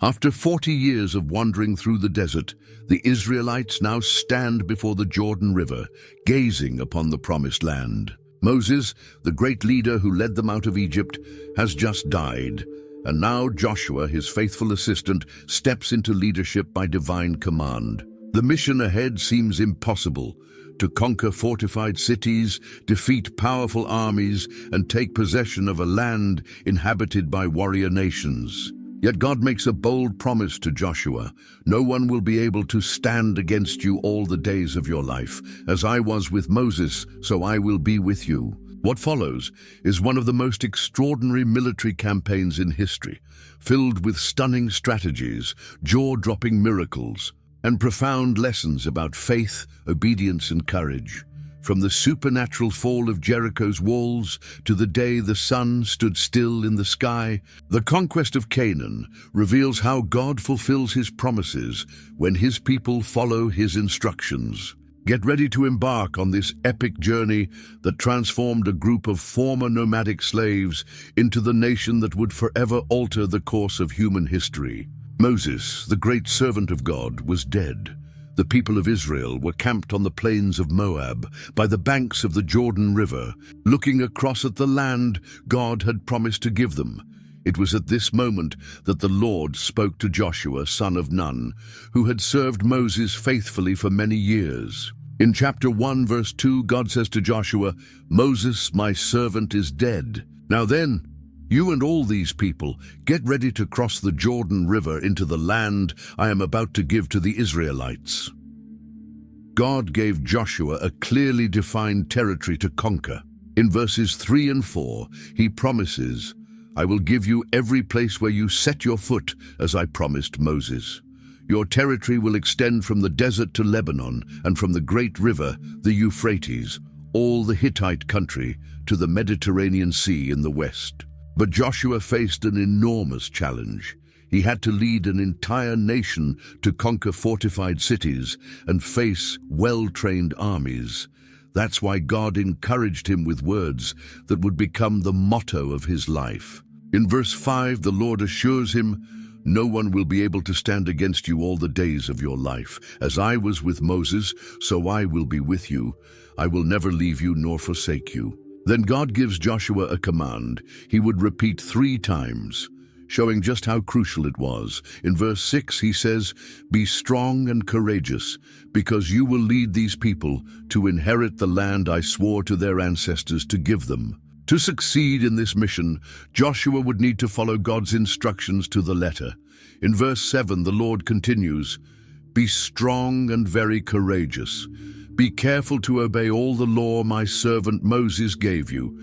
After 40 years of wandering through the desert, the Israelites now stand before the Jordan River, gazing upon the promised land. Moses, the great leader who led them out of Egypt, has just died, and now Joshua, his faithful assistant, steps into leadership by divine command. The mission ahead seems impossible: to conquer fortified cities, defeat powerful armies, and take possession of a land inhabited by warrior nations. Yet God makes a bold promise to Joshua: "No one will be able to stand against you all the days of your life. As I was with Moses, so I will be with you." What follows is one of the most extraordinary military campaigns in history, filled with stunning strategies, jaw-dropping miracles, and profound lessons about faith, obedience, and courage. From the supernatural fall of Jericho's walls to the day the sun stood still in the sky, the conquest of Canaan reveals how God fulfills his promises when his people follow his instructions. Get ready to embark on this epic journey that transformed a group of former nomadic slaves into the nation that would forever alter the course of human history. Moses, the great servant of God, was dead. The people of Israel were camped on the plains of Moab, by the banks of the Jordan River, looking across at the land God had promised to give them. It was at this moment that the Lord spoke to Joshua, son of Nun, who had served Moses faithfully for many years. In chapter 1, verse 2, God says to Joshua, "Moses, my servant, is dead. Now then, you and all these people, get ready to cross the Jordan River into the land I am about to give to the Israelites." God gave Joshua a clearly defined territory to conquer. In verses 3 and 4, he promises, "I will give you every place where you set your foot, as I promised Moses. Your territory will extend from the desert to Lebanon, and from the great river, the Euphrates, all the Hittite country, to the Mediterranean Sea in the west." But Joshua faced an enormous challenge. He had to lead an entire nation to conquer fortified cities and face well-trained armies. That's why God encouraged him with words that would become the motto of his life. In verse 5, the Lord assures him, "No one will be able to stand against you all the days of your life. As I was with Moses, so I will be with you. I will never leave you nor forsake you." Then God gives Joshua a command he would repeat 3 times, showing just how crucial it was. In verse 6 he says, "Be strong and courageous, because you will lead these people to inherit the land I swore to their ancestors to give them." To succeed in this mission, Joshua would need to follow God's instructions to the letter. In verse 7 the Lord continues, "Be strong and very courageous. Be careful to obey all the law my servant Moses gave you.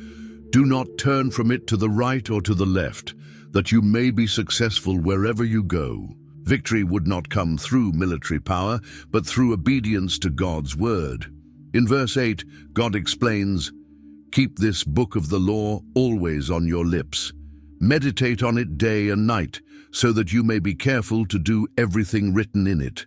Do not turn from it to the right or to the left, that you may be successful wherever you go." Victory would not come through military power, but through obedience to God's word. In verse 8, God explains, "Keep this book of the law always on your lips. Meditate on it day and night, so that you may be careful to do everything written in it.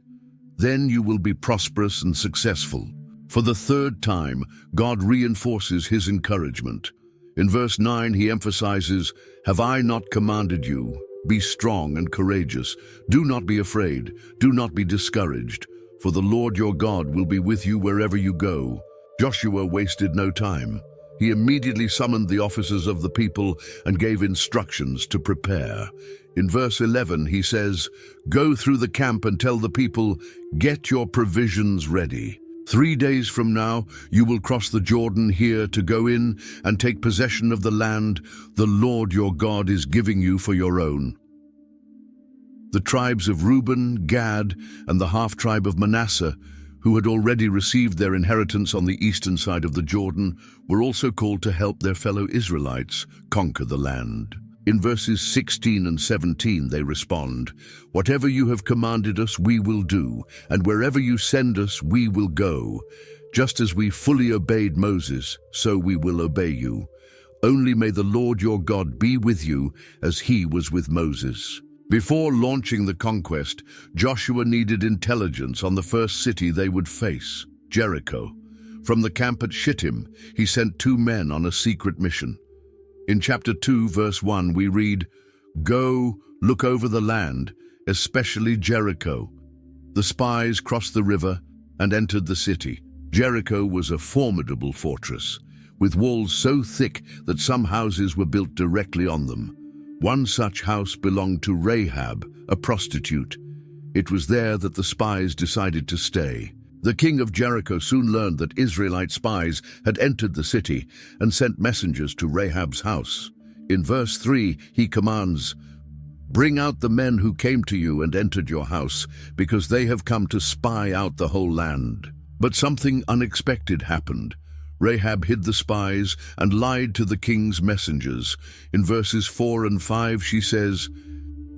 Then you will be prosperous and successful." For the 3rd time, God reinforces his encouragement. In verse 9, he emphasizes, "Have I not commanded you? Be strong and courageous. Do not be afraid. Do not be discouraged. For the Lord your God will be with you wherever you go." Joshua wasted no time. He immediately summoned the officers of the people and gave instructions to prepare. In verse 11, he says, "Go through the camp and tell the people, 'Get your provisions ready. 3 days from now, you will cross the Jordan here to go in and take possession of the land the Lord your God is giving you for your own.'" The tribes of Reuben, Gad, and the half-tribe of Manasseh, who had already received their inheritance on the eastern side of the Jordan, were also called to help their fellow Israelites conquer the land. In verses 16 and 17 they respond, "Whatever you have commanded us we will do, and wherever you send us we will go. Just as we fully obeyed Moses, so we will obey you. Only may the Lord your God be with you as he was with Moses." Before launching the conquest, Joshua needed intelligence on the first city they would face, Jericho. From the camp at Shittim, he sent 2 men on a secret mission. In chapter 2, verse 1, we read, "Go, look over the land, especially Jericho. The spies crossed the river and entered the city. Jericho was a formidable fortress, with walls so thick that some houses were built directly on them. One such house belonged to Rahab, a prostitute. It was there that the spies decided to stay. The king of Jericho soon learned that Israelite spies had entered the city and sent messengers to Rahab's house. In verse 3, he commands, "Bring out the men who came to you and entered your house, because they have come to spy out the whole land." But something unexpected happened. Rahab hid the spies and lied to the king's messengers. In verses 4 and 5 she says,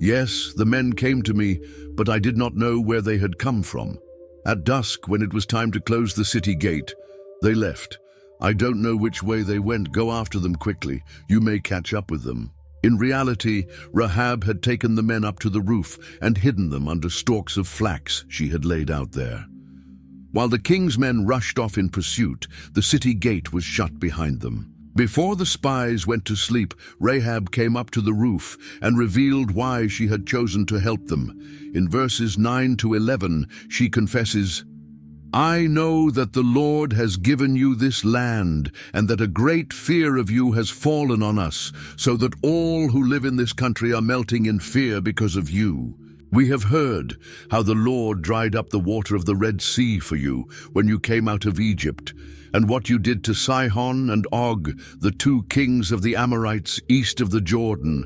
"Yes, the men came to me, but I did not know where they had come from. At dusk, when it was time to close the city gate, they left. I don't know which way they went. Go after them quickly. You may catch up with them." In reality, Rahab had taken the men up to the roof and hidden them under stalks of flax she had laid out there. While the king's men rushed off in pursuit, the city gate was shut behind them. Before the spies went to sleep, Rahab came up to the roof and revealed why she had chosen to help them. In verses 9 to 11, she confesses, "I know that the Lord has given you this land, and that a great fear of you has fallen on us, so that all who live in this country are melting in fear because of you. We have heard how the Lord dried up the water of the Red Sea for you when you came out of Egypt, and what you did to Sihon and Og, the two kings of the Amorites east of the Jordan,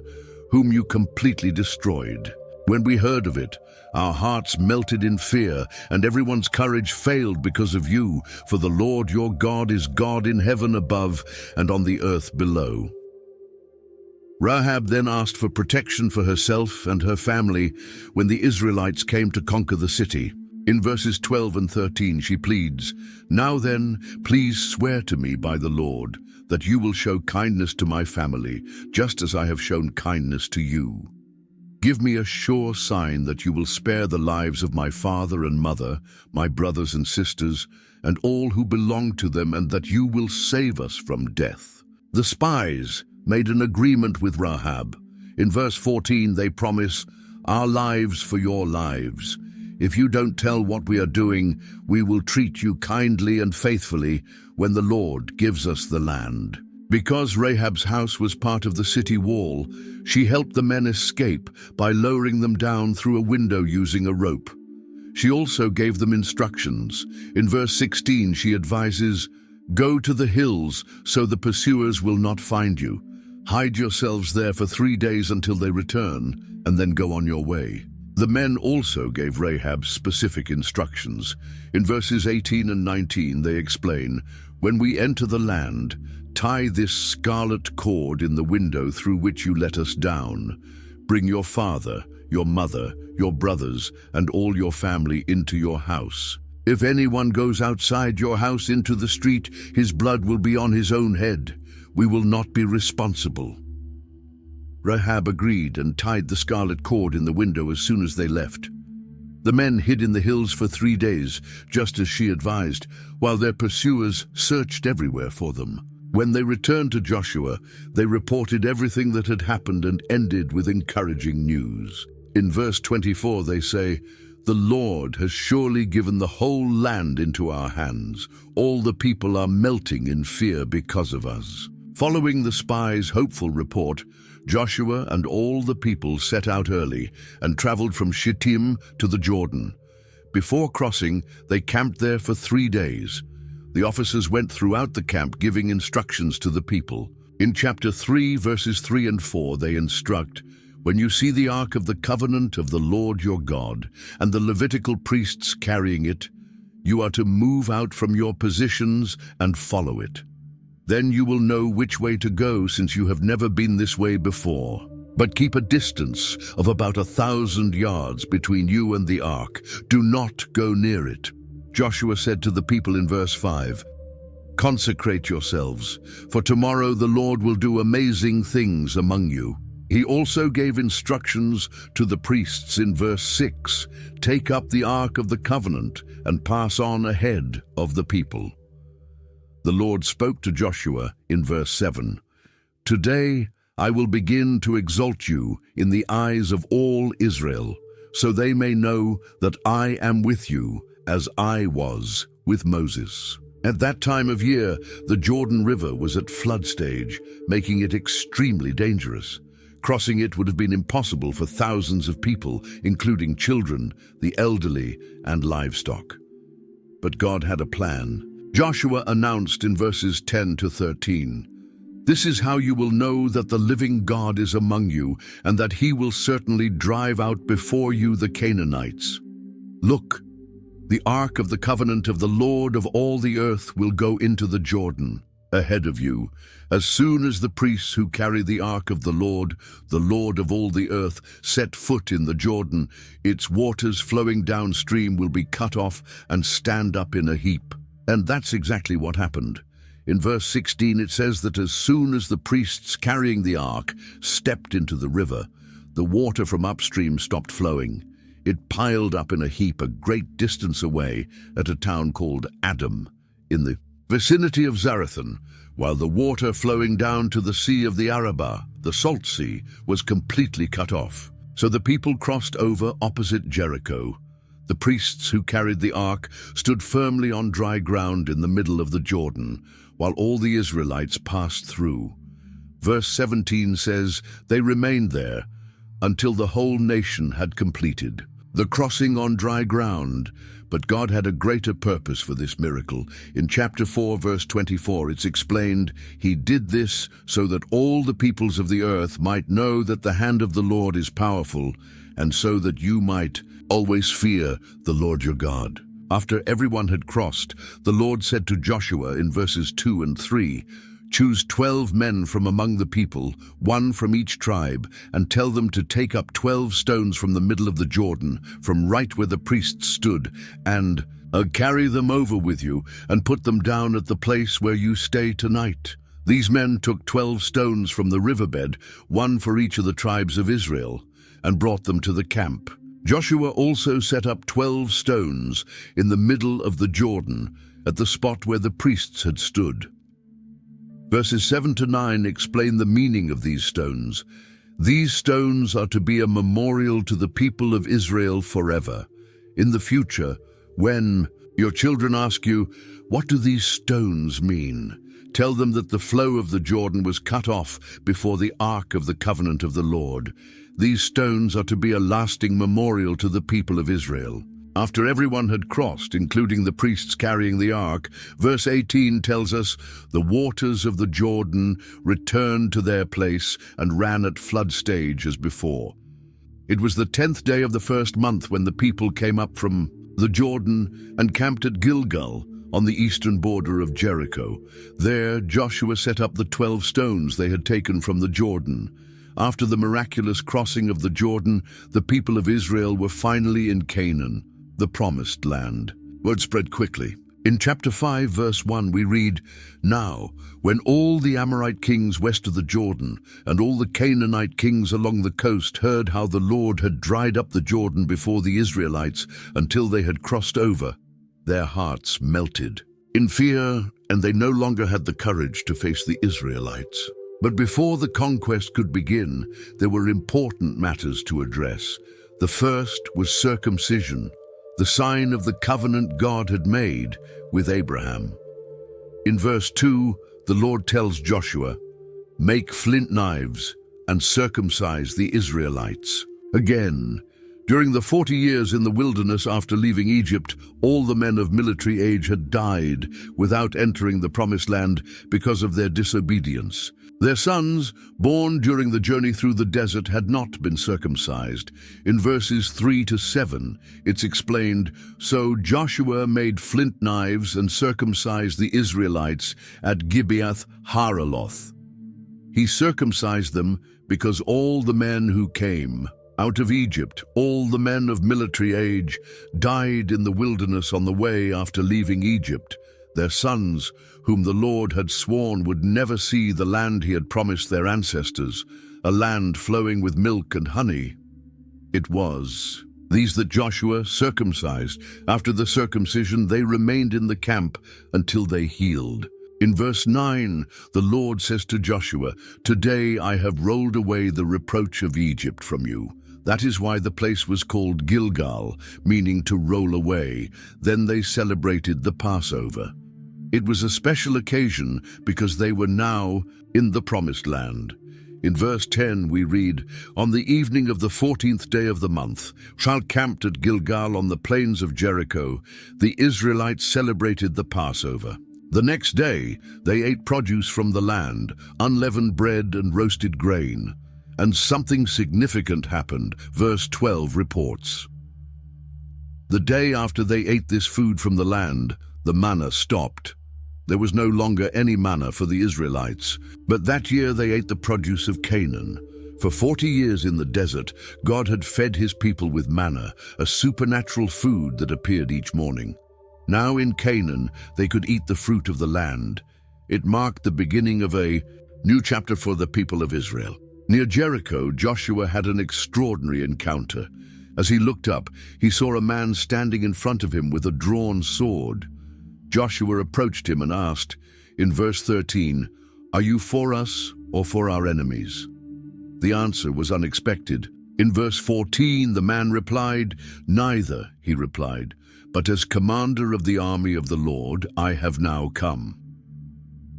whom you completely destroyed. When we heard of it, our hearts melted in fear, and everyone's courage failed because of you, for the Lord your God is God in heaven above and on the earth below." Rahab then asked for protection for herself and her family when the Israelites came to conquer the city. In verses 12 and 13 she pleads, "Now then, please swear to me by the Lord that you will show kindness to my family, just as I have shown kindness to you. Give me a sure sign that you will spare the lives of my father and mother, my brothers and sisters, and all who belong to them, and that you will save us from death." The spies made an agreement with Rahab. In verse 14 they promise, "Our lives for your lives. If you don't tell what we are doing, we will treat you kindly and faithfully when the Lord gives us the land." Because Rahab's house was part of the city wall, she helped the men escape by lowering them down through a window using a rope. She also gave them instructions. In verse 16 she advises, "Go to the hills so the pursuers will not find you. Hide yourselves there for 3 days until they return, and then go on your way." The men also gave Rahab specific instructions. In verses 18 and 19 they explain, "When we enter the land, tie this scarlet cord in the window through which you let us down. Bring your father, your mother, your brothers, and all your family into your house. If anyone goes outside your house into the street, his blood will be on his own head. We will not be responsible." Rahab agreed and tied the scarlet cord in the window as soon as they left. The men hid in the hills for 3 days, just as she advised, while their pursuers searched everywhere for them. When they returned to Joshua, they reported everything that had happened and ended with encouraging news. In verse 24 they say, "The Lord has surely given the whole land into our hands. All the people are melting in fear because of us." Following the spies' hopeful report, Joshua and all the people set out early and traveled from Shittim to the Jordan. Before crossing, they camped there for 3 days. The officers went throughout the camp giving instructions to the people. In chapter 3, verses 3 and 4, they instruct, "When you see the ark of the covenant of the Lord your God, and the Levitical priests carrying it, you are to move out from your positions and follow it. Then you will know which way to go, since you have never been this way before. But keep a distance of about 1,000 yards between you and the ark. Do not go near it." Joshua said to the people in verse 5, "Consecrate yourselves, for tomorrow the Lord will do amazing things among you." He also gave instructions to the priests in verse 6, "Take up the ark of the covenant and pass on ahead of the people." The Lord spoke to Joshua in verse 7, "Today I will begin to exalt you in the eyes of all Israel, so they may know that I am with you, as I was with Moses." At that time of year, the Jordan River was at flood stage, making it extremely dangerous. Crossing it would have been impossible for thousands of people, including children, the elderly, and livestock. But God had a plan. Joshua announced in verses 10 to 13, "This is how you will know that the living God is among you, and that he will certainly drive out before you the Canaanites. Look, the ark of the covenant of the Lord of all the earth will go into the Jordan ahead of you. As soon as the priests who carry the ark of the Lord of all the earth, set foot in the Jordan, its waters flowing downstream will be cut off and stand up in a heap." And that's exactly what happened. In verse 16 it says that as soon as the priests carrying the ark stepped into the river, the water from upstream stopped flowing. It piled up in a heap a great distance away at a town called Adam, in the vicinity of Zarethan, while the water flowing down to the Sea of the Arabah, the Salt Sea, was completely cut off. So the people crossed over opposite Jericho. The priests who carried the ark stood firmly on dry ground in the middle of the Jordan, while all the Israelites passed through. Verse 17 says, "They remained there until the whole nation had completed the crossing on dry ground." But God had a greater purpose for this miracle. In chapter 4, verse 24, it's explained, "He did this so that all the peoples of the earth might know that the hand of the Lord is powerful, and so that you might always fear the Lord your God." After everyone had crossed, the Lord said to Joshua in verses 2 and 3, "Choose 12 men from among the people, one from each tribe, and tell them to take up 12 stones from the middle of the Jordan, from right where the priests stood, and carry them over with you, and put them down at the place where you stay tonight." These men took 12 stones from the riverbed, one for each of the tribes of Israel, and brought them to the camp. Joshua also set up 12 stones in the middle of the Jordan, at the spot where the priests had stood. Verses 7 to 9 explain the meaning of these stones. "These stones are to be a memorial to the people of Israel forever. In the future, when your children ask you, 'What do these stones mean?' tell them that the flow of the Jordan was cut off before the ark of the covenant of the Lord. These stones are to be a lasting memorial to the people of Israel." After everyone had crossed, including the priests carrying the ark, verse 18 tells us, "The waters of the Jordan returned to their place and ran at flood stage as before." It was the 10th day of the first month when the people came up from the Jordan and camped at Gilgal on the eastern border of Jericho. There Joshua set up the 12 stones they had taken from the Jordan. After the miraculous crossing of the Jordan, the people of Israel were finally in Canaan, the promised land. Word spread quickly. In chapter 5, verse 1, we read, "Now, when all the Amorite kings west of the Jordan and all the Canaanite kings along the coast heard how the Lord had dried up the Jordan before the Israelites until they had crossed over, their hearts melted in fear, and they no longer had the courage to face the Israelites." But before the conquest could begin, there were important matters to address. The first was circumcision, the sign of the covenant God had made with Abraham. In verse 2, the Lord tells Joshua, "Make flint knives and circumcise the Israelites." Again, during the 40 years in the wilderness after leaving Egypt, all the men of military age had died without entering the promised land because of their disobedience. Their sons, born during the journey through the desert, had not been circumcised. In verses 3 to 7, it's explained, "So Joshua made flint knives and circumcised the Israelites at Gibeath Haraloth. He circumcised them because all the men who came out of Egypt, all the men of military age, died in the wilderness on the way after leaving Egypt. Their sons, whom the Lord had sworn would never see the land he had promised their ancestors, a land flowing with milk and honey. It was these that Joshua circumcised. After the circumcision, they remained in the camp until they healed. In verse 9, the Lord says to Joshua, "Today I have rolled away the reproach of Egypt from you. That is why the place was called Gilgal, meaning to roll away. Then they celebrated the Passover. It was a special occasion because they were now in the Promised Land. In verse 10 we read, "On the evening of the 14th day of the month, while camped at Gilgal on the plains of Jericho, the Israelites celebrated the Passover. The next day they ate produce from the land, unleavened bread and roasted grain. And something significant happened," verse 12 reports. The day after they ate this food from the land, the manna stopped. There was no longer any manna for the Israelites, but that year they ate the produce of Canaan. For 40 years in the desert, God had fed his people with manna, a supernatural food that appeared each morning. Now in Canaan, they could eat the fruit of the land. It marked the beginning of a new chapter for the people of Israel. Near Jericho, Joshua had an extraordinary encounter. As he looked up, he saw a man standing in front of him with a drawn sword. Joshua approached him and asked, in verse 13, "Are you for us or for our enemies?" The answer was unexpected. In verse 14, the man replied, "Neither," he replied, "but as commander of the army of the Lord, I have now come."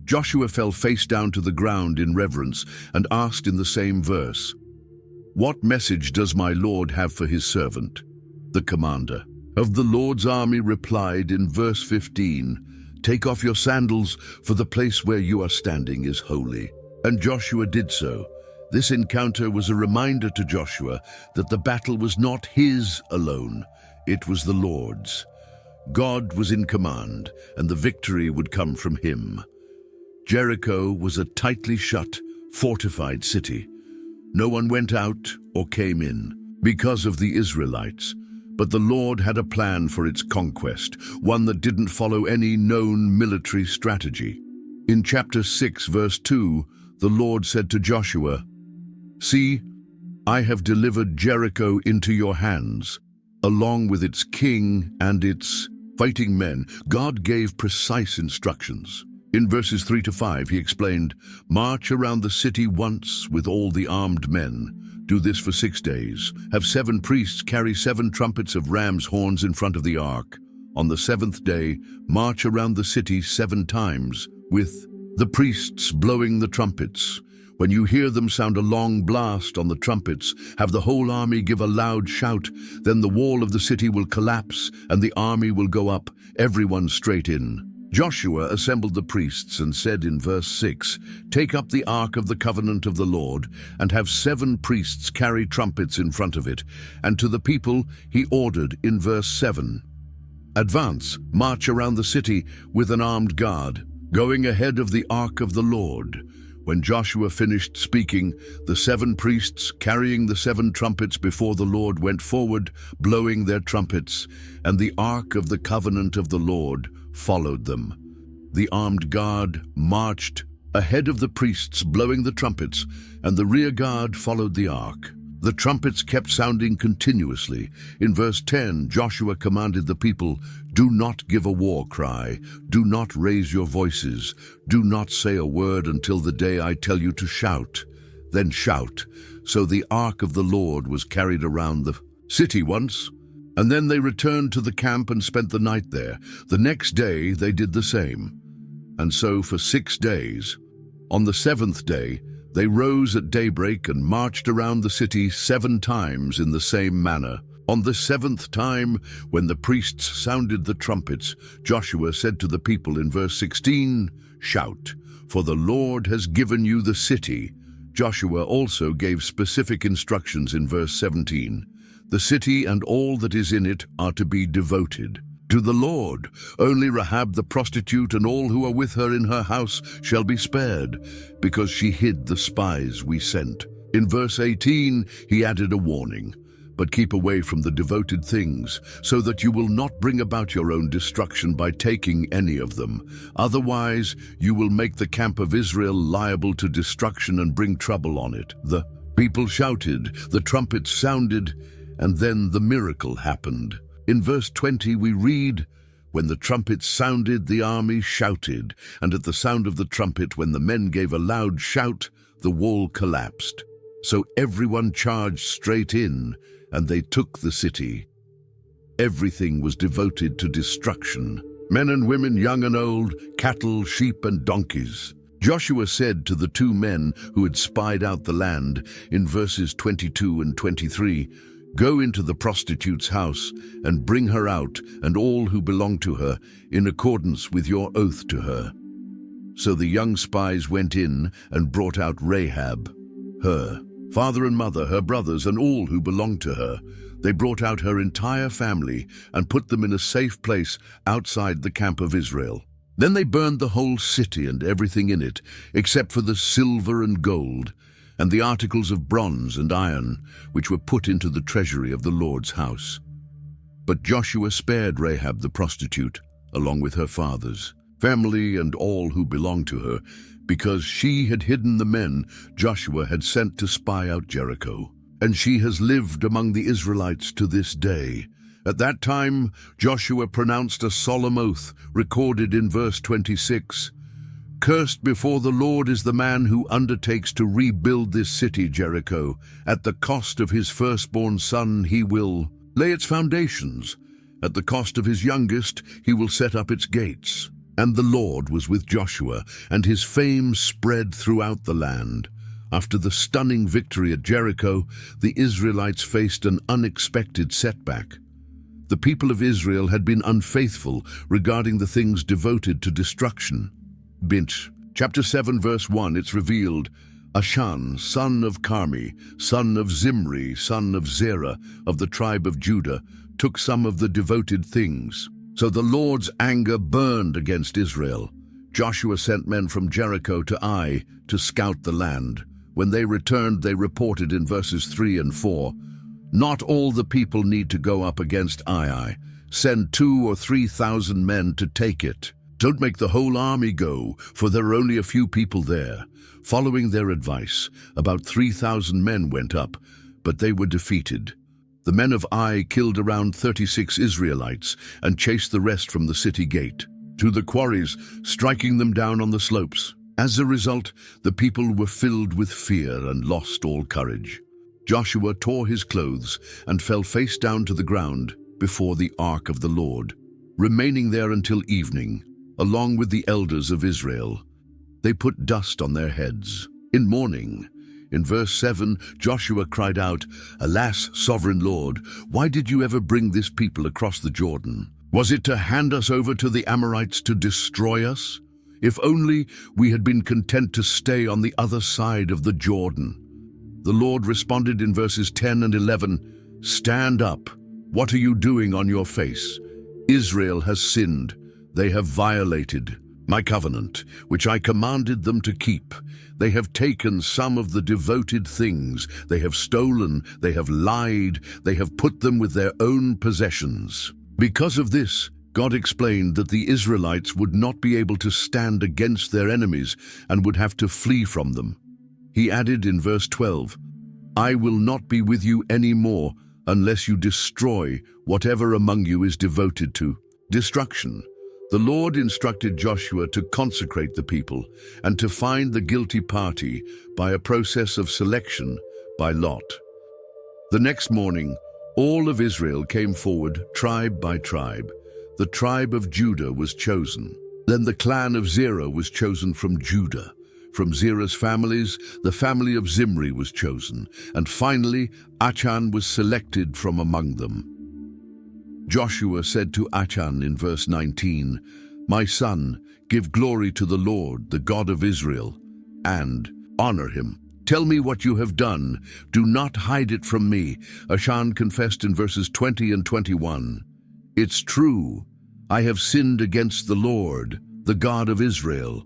Joshua fell face down to the ground in reverence and asked in the same verse, "What message does my Lord have for his servant?" The commander of the Lord's army replied in verse 15, "Take off your sandals, for the place where you are standing is holy." And Joshua did so. This encounter was a reminder to Joshua that the battle was not his alone, it was the Lord's. God was in command, and the victory would come from him. Jericho was a tightly shut, fortified city. No one went out or came in because of the Israelites. But the Lord had a plan for its conquest, one that didn't follow any known military strategy. In chapter 6, verse 2, the Lord said to Joshua, "See, I have delivered Jericho into your hands, along with its king and its fighting men." God gave precise instructions. In verses 3 to 5, he explained, "March around the city once with all the armed men. Do this for 6 days. Have 7 priests carry 7 trumpets of ram's horns in front of the ark. On the 7th day, march around the city 7 times, with the priests blowing the trumpets. When you hear them sound a long blast on the trumpets, have the whole army give a loud shout. Then the wall of the city will collapse, and the army will go up, everyone straight in." Joshua assembled the priests and said in verse 6, "Take up the ark of the covenant of the Lord, and have 7 priests carry trumpets in front of it." And to the people he ordered in verse 7, "Advance, march around the city with an armed guard, going ahead of the ark of the Lord." When Joshua finished speaking, the 7 priests carrying the 7 trumpets before the Lord went forward, blowing their trumpets, and the ark of the covenant of the Lord followed them. The armed guard marched ahead of the priests blowing the trumpets, and the rear guard followed the ark. The trumpets kept sounding continuously. In verse 10, Joshua commanded the people, "Do not give a war cry. Do not raise your voices. Do not say a word until the day I tell you to shout. Then shout." So the ark of the Lord was carried around the city once, and then they returned to the camp and spent the night there. The next day they did the same. And so for 6 days. On the 7th day, they rose at daybreak and marched around the city 7 times in the same manner. On the 7th time, when the priests sounded the trumpets, Joshua said to the people in verse 16, "Shout, for the Lord has given you the city." Joshua also gave specific instructions in verse 17. "The city and all that is in it are to be devoted to the Lord. Only Rahab the prostitute and all who are with her in her house shall be spared, because she hid the spies we sent." In verse 18, he added a warning, "But keep away from the devoted things, so that you will not bring about your own destruction by taking any of them. Otherwise, you will make the camp of Israel liable to destruction and bring trouble on it." The people shouted, the trumpets sounded, and then the miracle happened. In verse 20 we read, "When the trumpets sounded, the army shouted, and at the sound of the trumpet, when the men gave a loud shout, the wall collapsed." So everyone charged straight in, and they took the city. Everything was devoted to destruction. Men and women, young and old, cattle, sheep and donkeys. Joshua said to the two men who had spied out the land in verses 22 and 23, "Go into the prostitute's house and bring her out and all who belong to her in accordance with your oath to her." So the young spies went in and brought out Rahab, her father and mother, her brothers, and all who belonged to her. They brought out her entire family and put them in a safe place outside the camp of Israel. Then they burned the whole city and everything in it, except for the silver and gold, and the articles of bronze and iron, which were put into the treasury of the Lord's house. But Joshua spared Rahab the prostitute, along with her father's family and all who belonged to her, because she had hidden the men Joshua had sent to spy out Jericho. And she has lived among the Israelites to this day. At that time, Joshua pronounced a solemn oath, recorded in verse 26. "Cursed before the Lord is the man who undertakes to rebuild this city, Jericho. At the cost of his firstborn son he will lay its foundations. At the cost of his youngest he will set up its gates." And the Lord was with Joshua, and his fame spread throughout the land. After the stunning victory at Jericho, the Israelites faced an unexpected setback. The people of Israel had been unfaithful regarding the things devoted to destruction. Chapter 7, verse 1, it's revealed, "Achan, son of Carmi, son of Zimri, son of Zerah, of the tribe of Judah, took some of the devoted things." So the Lord's anger burned against Israel. Joshua sent men from Jericho to Ai to scout the land. When they returned, they reported in verses 3 and 4, "Not all the people need to go up against Ai. Send 2,000 or 3,000 men to take it. Don't make the whole army go, for there are only a few people there." Following their advice, about 3,000 men went up, but they were defeated. The men of Ai killed around 36 Israelites and chased the rest from the city gate to the quarries, striking them down on the slopes. As a result, the people were filled with fear and lost all courage. Joshua tore his clothes and fell face down to the ground before the ark of the Lord, remaining there until evening, along with the elders of Israel. They put dust on their heads. In mourning, in verse 7, Joshua cried out, "Alas, sovereign Lord, why did you ever bring this people across the Jordan? Was it to hand us over to the Amorites to destroy us? If only we had been content to stay on the other side of the Jordan." The Lord responded in verses 10 and 11, "Stand up. What are you doing on your face? Israel has sinned. They have violated my covenant, which I commanded them to keep. They have taken some of the devoted things. They have stolen, they have lied, they have put them with their own possessions." Because of this, God explained that the Israelites would not be able to stand against their enemies and would have to flee from them. He added in verse 12, "I will not be with you anymore unless you destroy whatever among you is devoted to destruction." The Lord instructed Joshua to consecrate the people and to find the guilty party by a process of selection by lot. The next morning, all of Israel came forward, tribe by tribe. The tribe of Judah was chosen. Then the clan of Zerah was chosen from Judah. From Zerah's families, the family of Zimri was chosen. And finally, Achan was selected from among them. Joshua said to Achan in verse 19, "My son, give glory to the Lord, the God of Israel, and honor him. Tell me what you have done. Do not hide it from me." Achan confessed in verses 20 and 21, "It's true. I have sinned against the Lord, the God of Israel.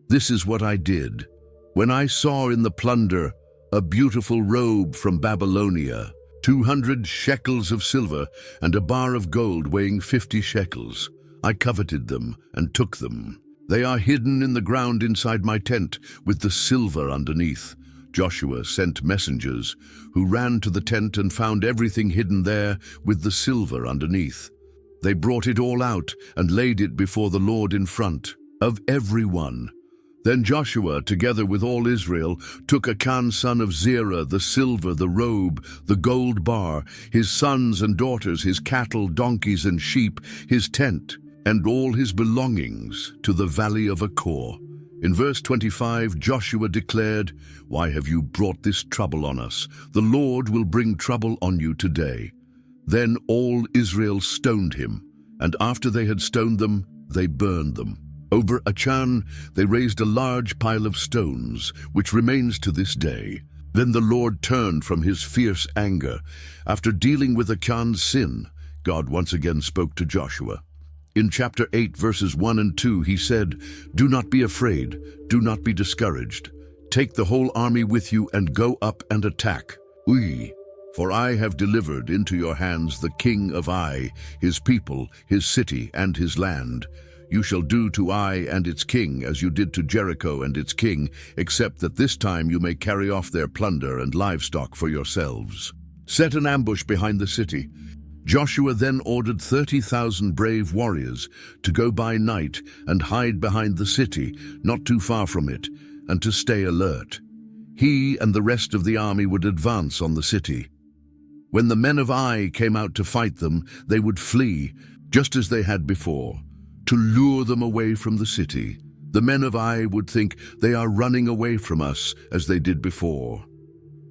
This is what I did. When I saw in the plunder a beautiful robe from Babylonia, 200 shekels of silver, and a bar of gold weighing 50 shekels. I coveted them and took them. They are hidden in the ground inside my tent with the silver underneath." Joshua sent messengers who ran to the tent and found everything hidden there with the silver underneath. They brought it all out and laid it before the Lord in front of everyone. Then Joshua, together with all Israel, took Achan son of Zerah the silver, the robe, the gold bar, his sons and daughters, his cattle, donkeys, and sheep, his tent, and all his belongings to the valley of Achor. In verse 25, Joshua declared, "Why have you brought this trouble on us? The Lord will bring trouble on you today." Then all Israel stoned him, and after they had stoned them, they burned them. Over Achan they raised a large pile of stones, which remains to this day. Then the Lord turned from his fierce anger. After dealing with Achan's sin, God once again spoke to Joshua. In chapter 8, verses 1 and 2, he said, "Do not be afraid, do not be discouraged. Take the whole army with you and go up and attack. For I have delivered into your hands the king of Ai, his people, his city, and his land. You shall do to Ai and its king as you did to Jericho and its king, except that this time you may carry off their plunder and livestock for yourselves. Set an ambush behind the city." Joshua then ordered 30,000 brave warriors to go by night and hide behind the city, not too far from it, and to stay alert. He and the rest of the army would advance on the city. When the men of Ai came out to fight them, they would flee, just as they had before, to lure them away from the city. The men of Ai would think, "They are running away from us," as they did before.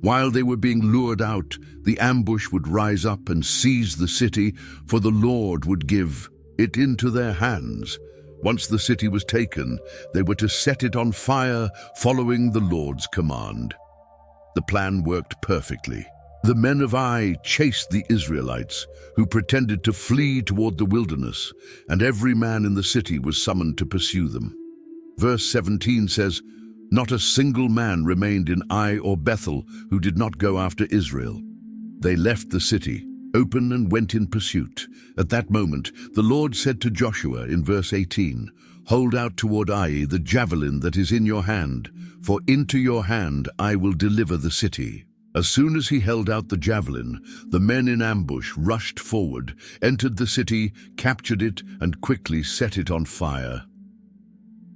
While they were being lured out, the ambush would rise up and seize the city, for the Lord would give it into their hands. Once the city was taken, they were to set it on fire, following the Lord's command. The plan worked perfectly. The men of Ai chased the Israelites, who pretended to flee toward the wilderness, and every man in the city was summoned to pursue them. Verse 17 says, "Not a single man remained in Ai or Bethel who did not go after Israel. They left the city open and went in pursuit. At that moment, the Lord said to Joshua in verse 18, "Hold out toward Ai the javelin that is in your hand, for into your hand I will deliver the city." As soon as he held out the javelin, the men in ambush rushed forward, entered the city, captured it, and quickly set it on fire.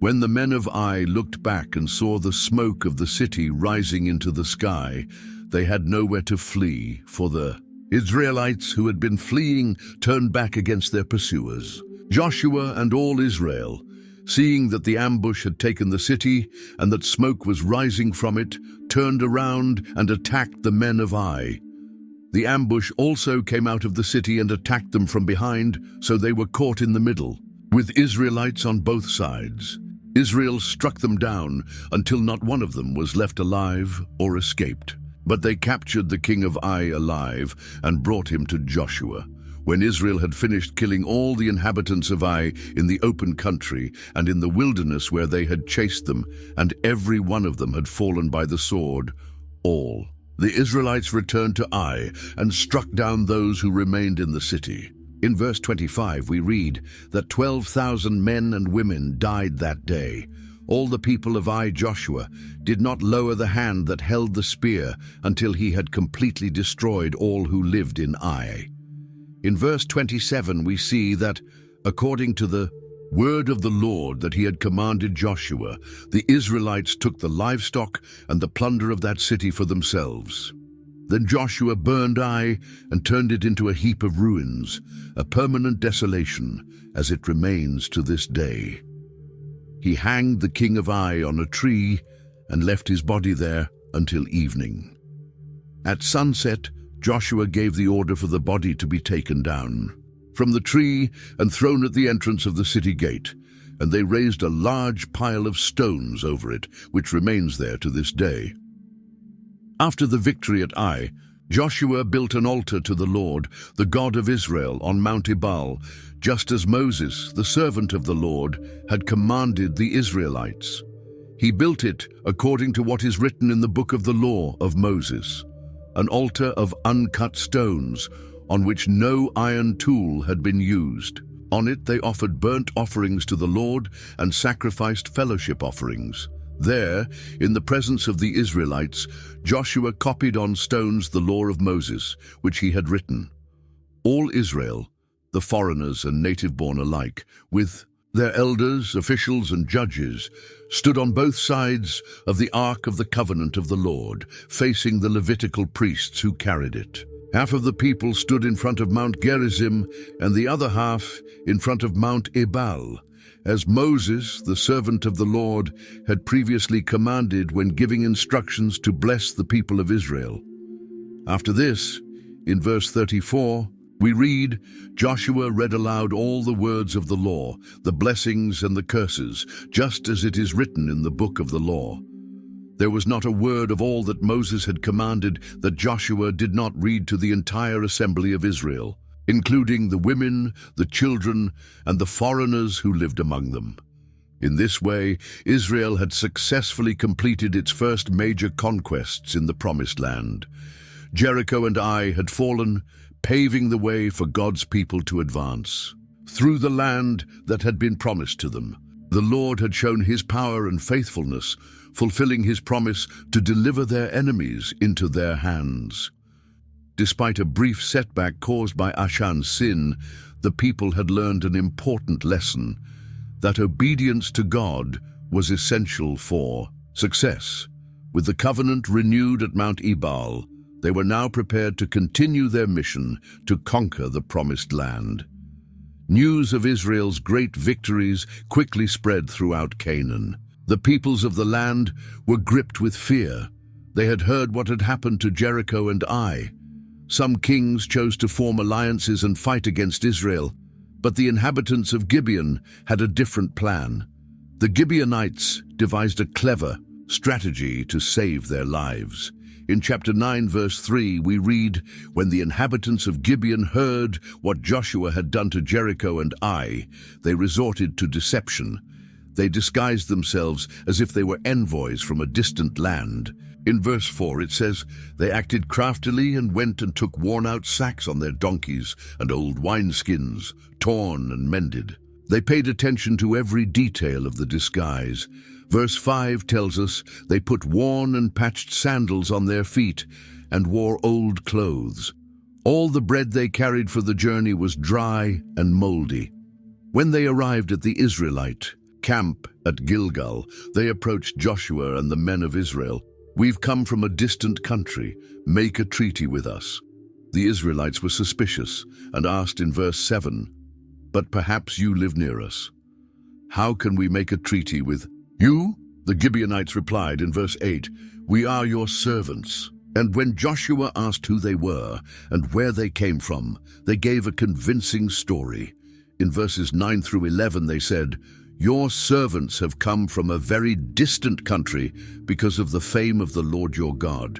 When the men of Ai looked back and saw the smoke of the city rising into the sky, they had nowhere to flee, for the Israelites who had been fleeing turned back against their pursuers. Joshua and all Israel, seeing that the ambush had taken the city and that smoke was rising from it, turned around and attacked the men of Ai. The ambush also came out of the city and attacked them from behind, so they were caught in the middle, with Israelites on both sides. Israel struck them down until not one of them was left alive or escaped. But they captured the king of Ai alive and brought him to Joshua. When Israel had finished killing all the inhabitants of Ai in the open country and in the wilderness where they had chased them, and every one of them had fallen by the sword, all the Israelites returned to Ai and struck down those who remained in the city. In verse 25 we read that 12,000 men and women died that day. All the people of Ai Joshua did not lower the hand that held the spear until he had completely destroyed all who lived in Ai. In verse 27 we see that, according to the word of the Lord that he had commanded Joshua, the Israelites took the livestock and the plunder of that city for themselves. Then Joshua burned Ai and turned it into a heap of ruins, a permanent desolation, as it remains to this day. He hanged the king of Ai on a tree and left his body there until evening. At sunset, Joshua gave the order for the body to be taken down from the tree and thrown at the entrance of the city gate, and they raised a large pile of stones over it, which remains there to this day. After the victory at Ai, Joshua built an altar to the Lord, the God of Israel, on Mount Ebal, just as Moses, the servant of the Lord, had commanded the Israelites. He built it according to what is written in the book of the law of Moses, an altar of uncut stones, on which no iron tool had been used. On it they offered burnt offerings to the Lord and sacrificed fellowship offerings. There, in the presence of the Israelites, Joshua copied on stones the law of Moses, which he had written. All Israel, the foreigners and native-born alike, with Their elders, officials, and judges stood on both sides of the Ark of the Covenant of the Lord, facing the Levitical priests who carried it. Half of the people stood in front of Mount Gerizim and the other half in front of Mount Ebal, as Moses, the servant of the Lord, had previously commanded when giving instructions to bless the people of Israel. After this, in verse 34, we read, Joshua read aloud all the words of the law, the blessings and the curses, just as it is written in the book of the law. There was not a word of all that Moses had commanded that Joshua did not read to the entire assembly of Israel, including the women, the children, and the foreigners who lived among them. In this way, Israel had successfully completed its first major conquests in the Promised Land. Jericho and Ai had fallen, paving the way for God's people to advance. Through the land that had been promised to them, the Lord had shown his power and faithfulness, fulfilling his promise to deliver their enemies into their hands. Despite a brief setback caused by Achan's sin, the people had learned an important lesson, that obedience to God was essential for success. With the covenant renewed at Mount Ebal, they were now prepared to continue their mission to conquer the Promised Land. News of Israel's great victories quickly spread throughout Canaan. The peoples of the land were gripped with fear. They had heard what had happened to Jericho and Ai. Some kings chose to form alliances and fight against Israel, but the inhabitants of Gibeon had a different plan. The Gibeonites devised a clever strategy to save their lives. In chapter 9, verse 3, we read, when the inhabitants of Gibeon heard what Joshua had done to Jericho and Ai, they resorted to deception. They disguised themselves as if they were envoys from a distant land. In verse 4 it says, they acted craftily and went and took worn-out sacks on their donkeys and old wineskins, torn and mended. They paid attention to every detail of the disguise. Verse 5 tells us they put worn and patched sandals on their feet and wore old clothes. All the bread they carried for the journey was dry and moldy. When they arrived at the Israelite camp at Gilgal, they approached Joshua and the men of Israel. We've come from a distant country. Make a treaty with us. The Israelites were suspicious and asked in verse 7, but perhaps you live near us. How can we make a treaty with you? The Gibeonites replied in verse 8, we are your servants. And when Joshua asked who they were and where they came from, they gave a convincing story. In verses 9 through 11 they said, your servants have come from a very distant country because of the fame of the Lord your God.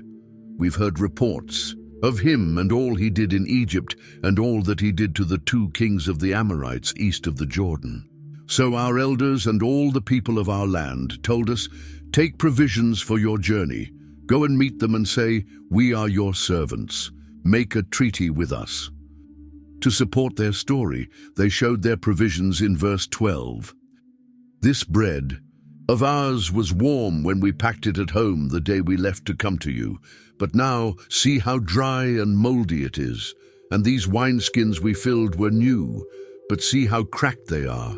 We've heard reports of him and all he did in Egypt and all that he did to the 2 kings of the Amorites east of the Jordan. So our elders and all the people of our land told us, take provisions for your journey. Go and meet them and say, we are your servants. Make a treaty with us. To support their story, they showed their provisions in verse 12. This bread of ours was warm when we packed it at home the day we left to come to you, but now see how dry and moldy it is. And these wineskins we filled were new, but see how cracked they are.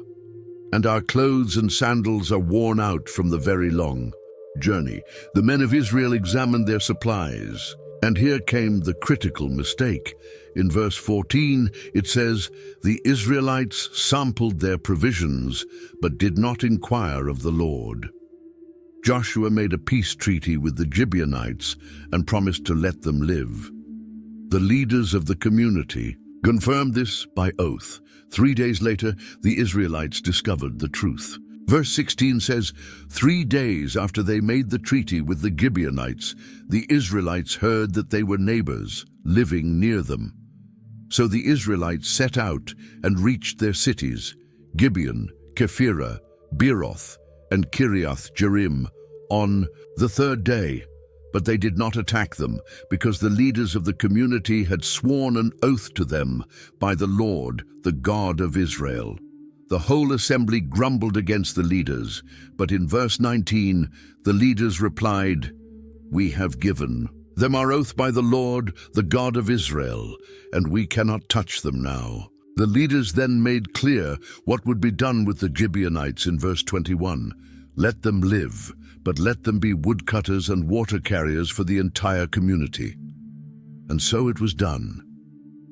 And our clothes and sandals are worn out from the very long journey. The men of Israel examined their supplies, and here came the critical mistake. In verse 14, it says, the Israelites sampled their provisions, but did not inquire of the Lord. Joshua made a peace treaty with the Gibeonites and promised to let them live. The leaders of the community confirmed this by oath. 3 days later, the Israelites discovered the truth. Verse 16 says, 3 days after they made the treaty with the Gibeonites, the Israelites heard that they were neighbors living near them. So the Israelites set out and reached their cities, Gibeon, Kephirah, Beeroth, and Kiriath Jearim, on the 3rd day. But they did not attack them, because the leaders of the community had sworn an oath to them by the Lord, the God of Israel. The whole assembly grumbled against the leaders, but in verse 19, the leaders replied, we have given them our oath by the Lord, the God of Israel, and we cannot touch them now. The leaders then made clear what would be done with the Gibeonites in verse 21. Let them live, but let them be woodcutters and water carriers for the entire community. And so it was done.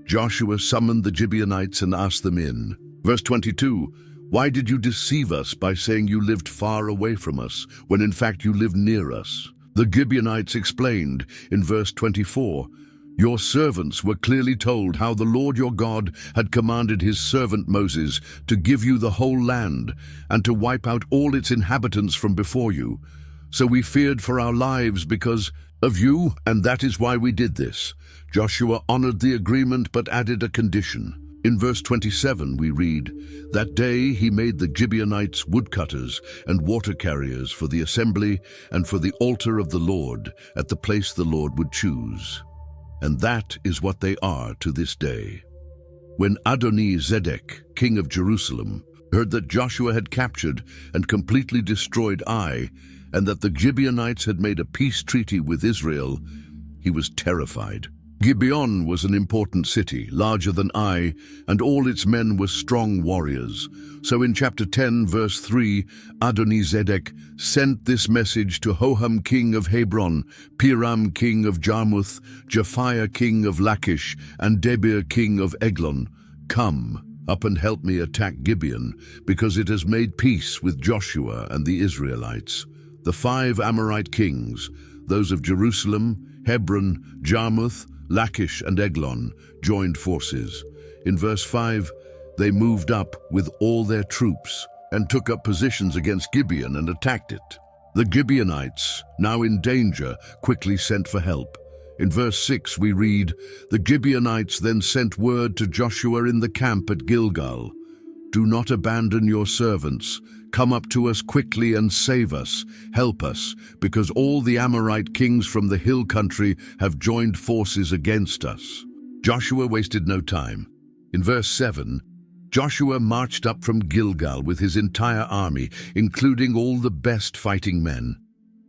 Joshua summoned the Gibeonites and asked them in. Verse 22, why did you deceive us by saying you lived far away from us, when in fact you lived near us? The Gibeonites explained in verse 24, your servants were clearly told how the Lord your God had commanded his servant Moses to give you the whole land and to wipe out all its inhabitants from before you. So we feared for our lives because of you, and that is why we did this. Joshua honored the agreement but added a condition. In verse 27 we read, that day he made the Gibeonites woodcutters and water carriers for the assembly and for the altar of the Lord at the place the Lord would choose. And that is what they are to this day. When Adoni-Zedek, king of Jerusalem, heard that Joshua had captured and completely destroyed Ai, and that the Gibeonites had made a peace treaty with Israel, he was terrified. Gibeon was an important city, larger than Ai, and all its men were strong warriors. So in chapter 10, verse 3, Adoni-Zedek sent this message to Hoham king of Hebron, Piram king of Jarmuth, Japhiah king of Lachish, and Debir king of Eglon. Come up and help me attack Gibeon, because it has made peace with Joshua and the Israelites. The 5 Amorite kings, those of Jerusalem, Hebron, Jarmuth, Lachish and Eglon, joined forces. In verse 5, they moved up with all their troops and took up positions against Gibeon and attacked it. The Gibeonites, now in danger, quickly sent for help. In verse 6 we read, the Gibeonites then sent word to Joshua in the camp at Gilgal, do not abandon your servants. Come up to us quickly and save us, help us, because all the Amorite kings from the hill country have joined forces against us. Joshua wasted no time. In verse 7, Joshua marched up from Gilgal with his entire army, including all the best fighting men.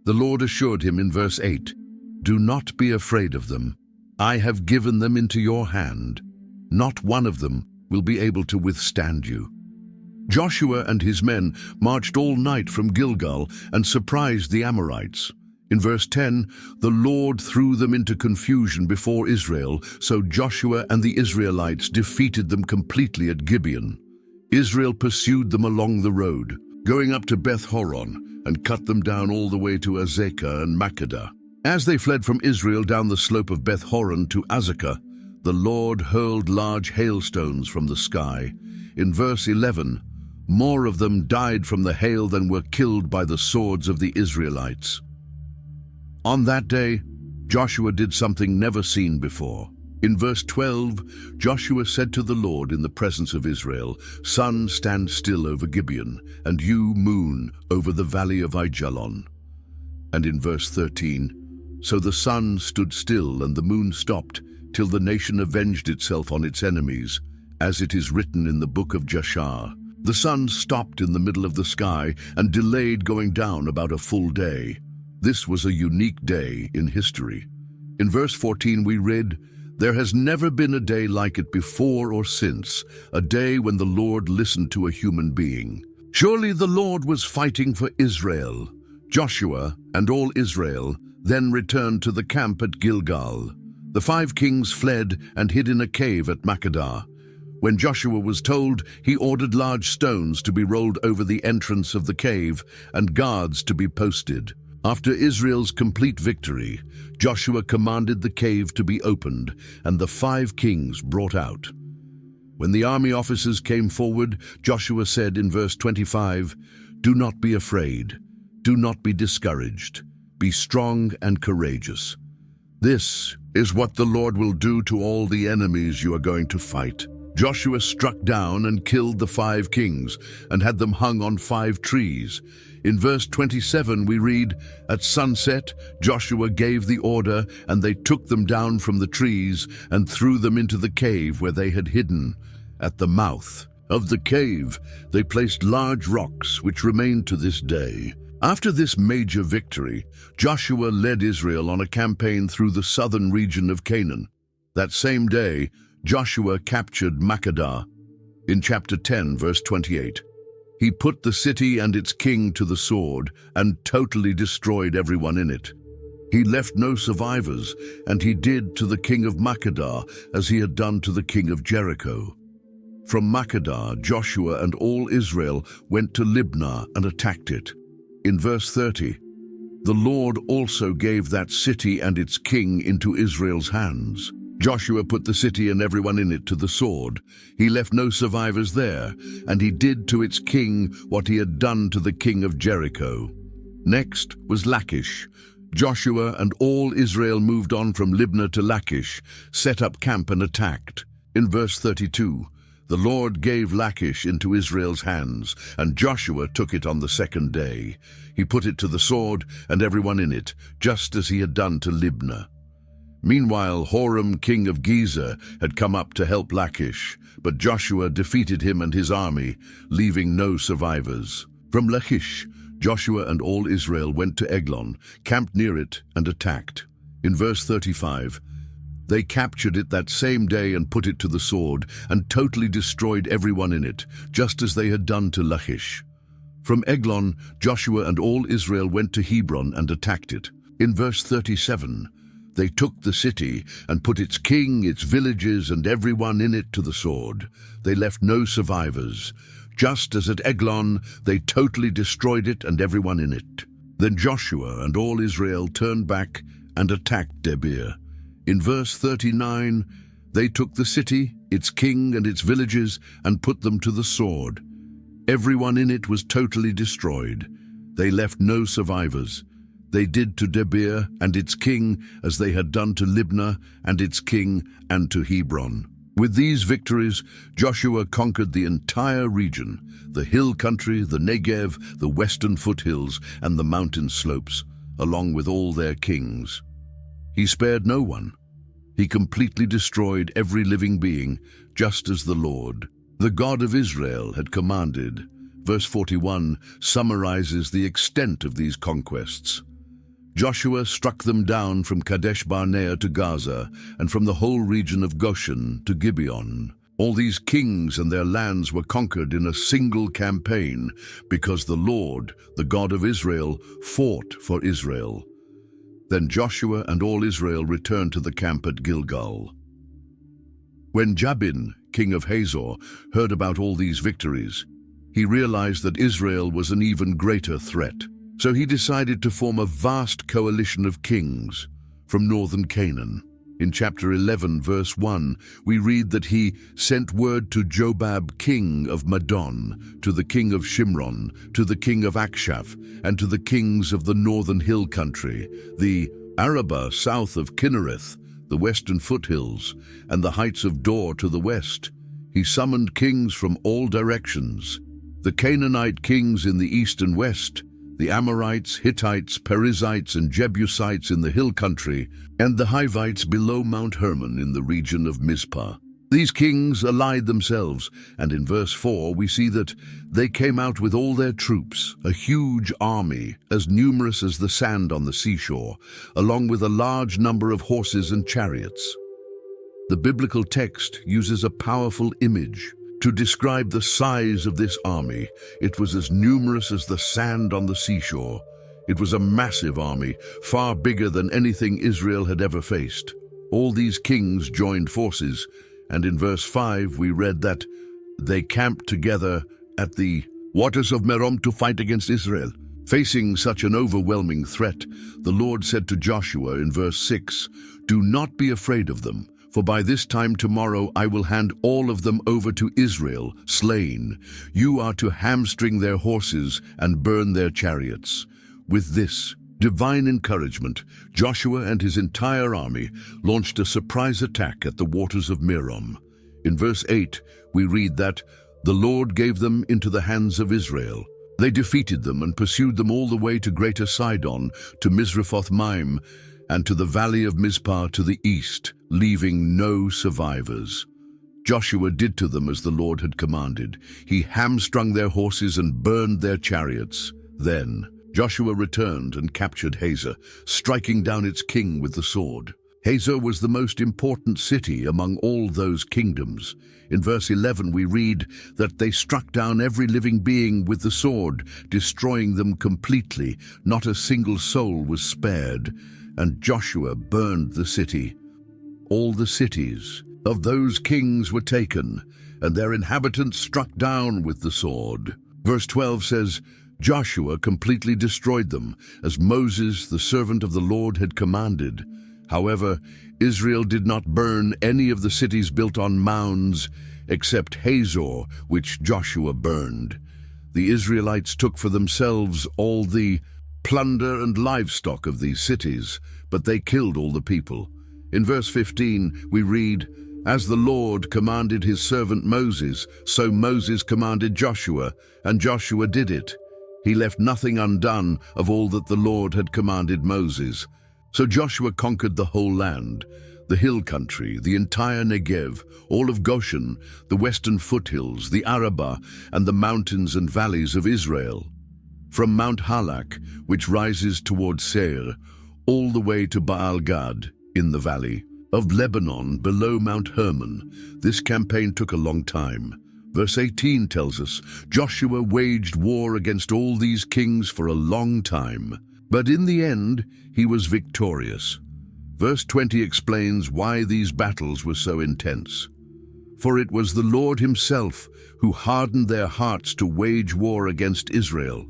The Lord assured him in verse 8, do not be afraid of them. I have given them into your hand. Not one of them will be able to withstand you. Joshua and his men marched all night from Gilgal and surprised the Amorites. In verse 10, the Lord threw them into confusion before Israel, so Joshua and the Israelites defeated them completely at Gibeon. Israel pursued them along the road, going up to Beth-horon, and cut them down all the way to Azekah and Makkedah. As they fled from Israel down the slope of Beth-horon to Azekah, the Lord hurled large hailstones from the sky. In verse 11, more of them died from the hail than were killed by the swords of the Israelites. On that day, Joshua did something never seen before. In verse 12, Joshua said to the Lord in the presence of Israel, sun, stand still over Gibeon, and you, moon, over the valley of Aijalon. And in verse 13, so the sun stood still and the moon stopped, till the nation avenged itself on its enemies, as it is written in the book of Jashar. The sun stopped in the middle of the sky and delayed going down about a full day. This was a unique day in history. In verse 14 we read, there has never been a day like it before or since, a day when the Lord listened to a human being. Surely the Lord was fighting for Israel. Joshua and all Israel then returned to the camp at Gilgal. The 5 kings fled and hid in a cave at Makkedah. When Joshua was told, he ordered large stones to be rolled over the entrance of the cave and guards to be posted. After Israel's complete victory, Joshua commanded the cave to be opened and the 5 kings brought out. When the army officers came forward, Joshua said in verse 25, do not be afraid, do not be discouraged, be strong and courageous. This is what the Lord will do to all the enemies you are going to fight. Joshua struck down and killed the 5 kings and had them hung on 5 trees. In verse 27 we read, at sunset Joshua gave the order, and they took them down from the trees and threw them into the cave where they had hidden. At the mouth of the cave they placed large rocks which remain to this day. After this major victory, Joshua led Israel on a campaign through the southern region of Canaan. That same day, Joshua captured Makkedah. In chapter 10, verse 28, he put the city and its king to the sword and totally destroyed everyone in it. He left no survivors, and he did to the king of Makkedah as he had done to the king of Jericho. From Makkedah, Joshua and all Israel went to Libnah and attacked it. In verse 30, the Lord also gave that city and its king into Israel's hands. Joshua put the city and everyone in it to the sword. He left no survivors there, and he did to its king what he had done to the king of Jericho. Next was Lachish. Joshua and all Israel moved on from Libnah to Lachish, set up camp and attacked. In verse 32, the Lord gave Lachish into Israel's hands, and Joshua took it on the second day. He put it to the sword and everyone in it, just as he had done to Libnah. Meanwhile, Horam, king of Gezer, had come up to help Lachish, but Joshua defeated him and his army, leaving no survivors. From Lachish, Joshua and all Israel went to Eglon, camped near it, and attacked. In verse 35, they captured it that same day and put it to the sword, and totally destroyed everyone in it, just as they had done to Lachish. From Eglon, Joshua and all Israel went to Hebron and attacked it. In verse 37, they took the city and put its king, its villages, and everyone in it to the sword. They left no survivors. Just as at Eglon, they totally destroyed it and everyone in it. Then Joshua and all Israel turned back and attacked Debir. In verse 39, they took the city, its king and its villages, and put them to the sword. Everyone in it was totally destroyed. They left no survivors. They did to Debir and its king as they had done to Libnah and its king and to Hebron. With these victories, Joshua conquered the entire region, the hill country, the Negev, the western foothills, and the mountain slopes, along with all their kings. He spared no one. He completely destroyed every living being, just as the Lord, the God of Israel, had commanded. Verse 41 summarizes the extent of these conquests. Joshua struck them down from Kadesh Barnea to Gaza, and from the whole region of Goshen to Gibeon. All these kings and their lands were conquered in a single campaign, because the Lord, the God of Israel, fought for Israel. Then Joshua and all Israel returned to the camp at Gilgal. When Jabin, king of Hazor, heard about all these victories, he realized that Israel was an even greater threat. So he decided to form a vast coalition of kings from northern Canaan. In chapter 11, verse 1, we read that he sent word to Jobab, king of Madon, to the king of Shimron, to the king of Akshaph, and to the kings of the northern hill country, the Arabah south of Kinnereth, the western foothills, and the heights of Dor to the west. He summoned kings from all directions, the Canaanite kings in the east and west, the Amorites, Hittites, Perizzites, and Jebusites in the hill country, and the Hivites below Mount Hermon in the region of Mizpah. These kings allied themselves, and in verse 4 we see that they came out with all their troops, a huge army, as numerous as the sand on the seashore, along with a large number of horses and chariots. The biblical text uses a powerful image to describe the size of this army. It was as numerous as the sand on the seashore. It was a massive army, far bigger than anything Israel had ever faced. All these kings joined forces, and in verse 5 we read that they camped together at the waters of Merom to fight against Israel. Facing such an overwhelming threat, the Lord said to Joshua in verse 6, "Do not be afraid of them, for by this time tomorrow I will hand all of them over to Israel, slain. You are to hamstring their horses and burn their chariots." With this divine encouragement, Joshua and his entire army launched a surprise attack at the waters of Merom. In verse 8, we read that the Lord gave them into the hands of Israel. They defeated them and pursued them all the way to Greater Sidon, to Misrephoth-Maim, and to the valley of Mizpah to the east, leaving no survivors. Joshua did to them as the Lord had commanded. He hamstrung their horses and burned their chariots. Then Joshua returned and captured Hazor, striking down its king with the sword. Hazor was the most important city among all those kingdoms. In verse 11 we read that they struck down every living being with the sword, destroying them completely. Not a single soul was spared, and Joshua burned the city. All the cities of those kings were taken, and their inhabitants struck down with the sword. Verse 12 says, Joshua completely destroyed them, as Moses, the servant of the Lord, had commanded. However, Israel did not burn any of the cities built on mounds, except Hazor, which Joshua burned. The Israelites took for themselves all the plunder and livestock of these cities, but they killed all the people. In verse 15 we read, As the Lord commanded his servant Moses, so Moses commanded Joshua, and Joshua did it. He left nothing undone of all that the Lord had commanded Moses. So Joshua conquered the whole land, the hill country, the entire Negev, all of Goshen, the western foothills, the Arabah, and the mountains and valleys of Israel. From Mount Halak, which rises toward Seir, all the way to Baal-Gad in the valley of Lebanon below Mount Hermon. This campaign took a long time. Verse 18 tells us, Joshua waged war against all these kings for a long time, but in the end he was victorious. Verse 20 explains why these battles were so intense. For it was the Lord himself who hardened their hearts to wage war against Israel,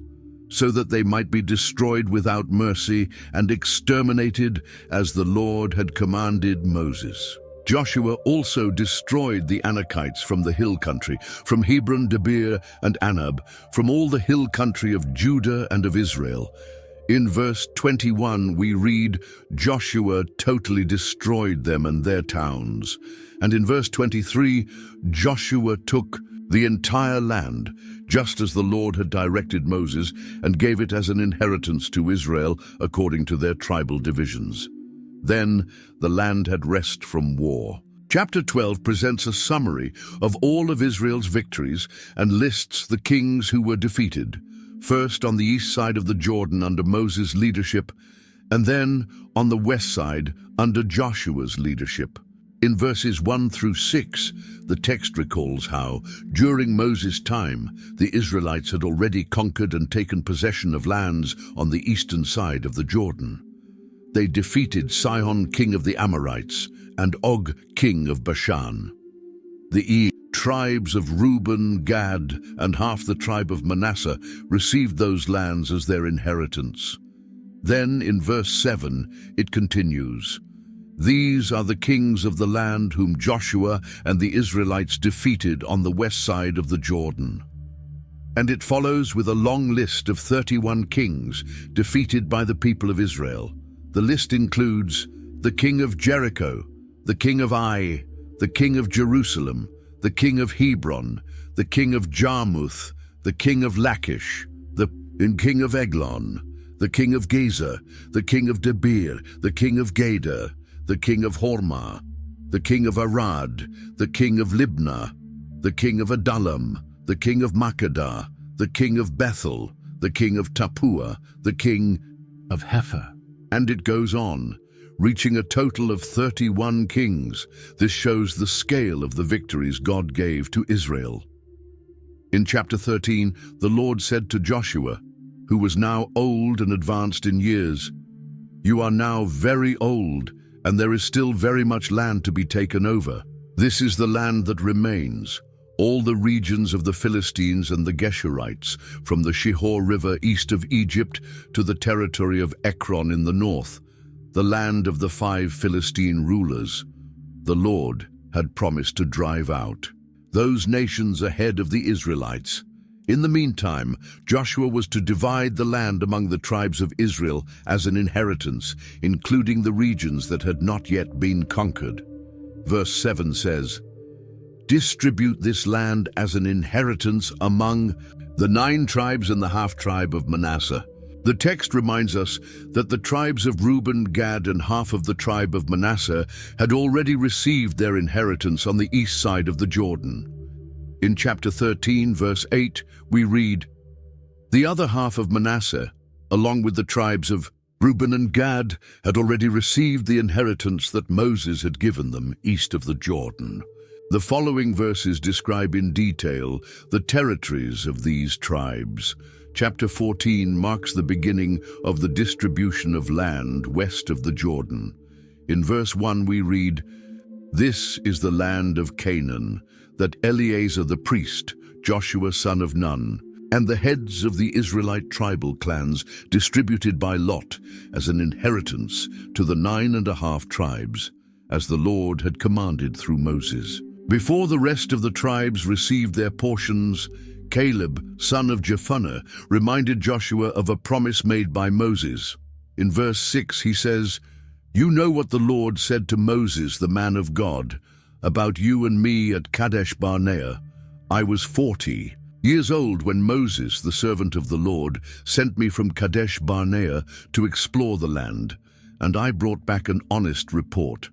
so that they might be destroyed without mercy and exterminated as the Lord had commanded Moses. Joshua also destroyed the Anakites from the hill country, from Hebron, Debir, and Anab, from all the hill country of Judah and of Israel. In verse 21 we read, Joshua totally destroyed them and their towns. And in verse 23, Joshua took the entire land, just as the Lord had directed Moses, and gave it as an inheritance to Israel according to their tribal divisions. Then the land had rest from war. Chapter 12 presents a summary of all of Israel's victories and lists the kings who were defeated, first on the east side of the Jordan under Moses' leadership, and then on the west side under Joshua's leadership. In verses 1 through 6, the text recalls how, during Moses' time, the Israelites had already conquered and taken possession of lands on the eastern side of the Jordan. They defeated Sihon, king of the Amorites, and Og, king of Bashan. The tribes of Reuben, Gad, and half the tribe of Manasseh received those lands as their inheritance. Then, in verse 7, it continues, These are the kings of the land whom Joshua and the Israelites defeated on the west side of the Jordan. And it follows with a long list of 31 kings defeated by the people of Israel. The list includes the king of Jericho, the king of Ai, the king of Jerusalem, the king of Hebron, the king of Jarmuth, the king of Lachish, the king of Eglon, the king of Gezer, the king of Debir, the king of Gader, the king of Hormah, the king of Arad, the king of Libnah, the king of Adullam, the king of Makkedah, the king of Bethel, the king of Tappuah, the king of Hepher. And it goes on, reaching a total of 31 kings. This shows the scale of the victories God gave to Israel. In chapter 13, the Lord said to Joshua, who was now old and advanced in years, You are now very old, and there is still very much land to be taken over. This is the land that remains, all the regions of the Philistines and the Geshurites, from the Shihor River east of Egypt to the territory of Ekron in the north, the land of the 5 Philistine rulers. The Lord had promised to drive out those nations ahead of the Israelites. In the meantime, Joshua was to divide the land among the tribes of Israel as an inheritance, including the regions that had not yet been conquered. Verse 7 says, Distribute this land as an inheritance among the 9 tribes and the half-tribe of Manasseh. The text reminds us that the tribes of Reuben, Gad, and half of the tribe of Manasseh had already received their inheritance on the east side of the Jordan. In chapter 13, verse 8, we read, The other half of Manasseh, along with the tribes of Reuben and Gad had already received the inheritance that Moses had given them east of the Jordan. The following verses describe in detail the territories of these tribes. Chapter 14 marks the beginning of the distribution of land west of the Jordan. In verse 1 we read, "This is the land of Canaan, that Eleazar the priest, Joshua son of Nun, and the heads of the Israelite tribal clans distributed by lot as an inheritance to the 9.5 tribes, as the Lord had commanded through Moses." Before the rest of the tribes received their portions, Caleb, son of Jephunneh, reminded Joshua of a promise made by Moses. In verse 6 he says, "You know what the Lord said to Moses, the man of God, about you and me at Kadesh Barnea. I was 40 years old when Moses, the servant of the Lord, sent me from Kadesh Barnea to explore the land, and I brought back an honest report."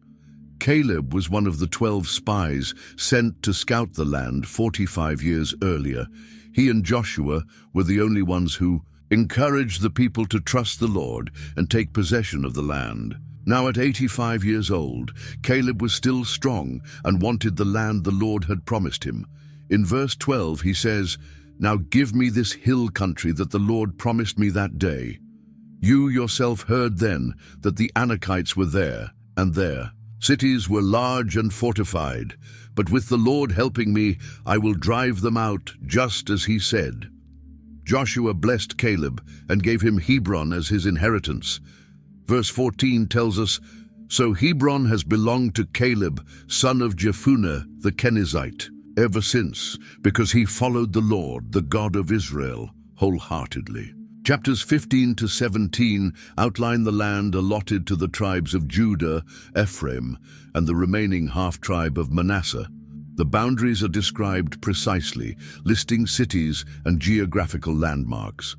Caleb was one of the 12 spies sent to scout the land 45 years earlier. He and Joshua were the only ones who encouraged the people to trust the Lord and take possession of the land. Now at 85 years old, Caleb was still strong and wanted the land the Lord had promised him. In verse 12 he says, "Now give me this hill country that the Lord promised me that day. You yourself heard then that the Anakites were there and there. Cities were large and fortified, but with the Lord helping me, I will drive them out, just as he said." Joshua blessed Caleb and gave him Hebron as his inheritance. Verse 14 tells us, "So Hebron has belonged to Caleb, son of Jephunneh the Kenizzite, ever since, because he followed the Lord, the God of Israel, wholeheartedly." Chapters 15 to 17 outline the land allotted to the tribes of Judah, Ephraim, and the remaining half-tribe of Manasseh. The boundaries are described precisely, listing cities and geographical landmarks.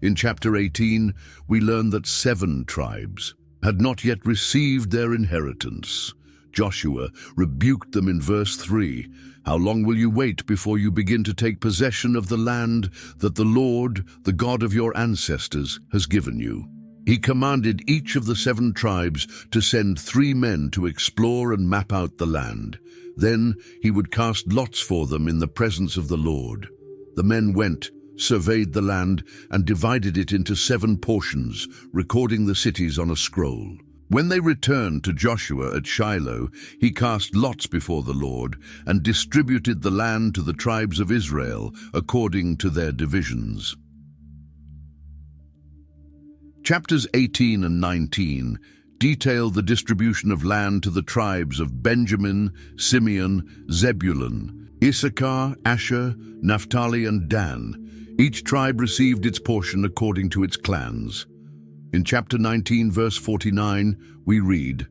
In chapter 18, we learn that 7 tribes had not yet received their inheritance. Joshua rebuked them in verse 3, "How long will you wait before you begin to take possession of the land that the Lord, the God of your ancestors, has given you?" He commanded each of the 7 tribes to send 3 men to explore and map out the land. Then he would cast lots for them in the presence of the Lord. The men went, surveyed the land, and divided it into 7 portions, recording the cities on a scroll. When they returned to Joshua at Shiloh, he cast lots before the Lord and distributed the land to the tribes of Israel according to their divisions. Chapters 18 and 19 detail the distribution of land to the tribes of Benjamin, Simeon, Zebulun, Issachar, Asher, Naphtali, and Dan. Each tribe received its portion according to its clans. In chapter 19, verse 49, we read,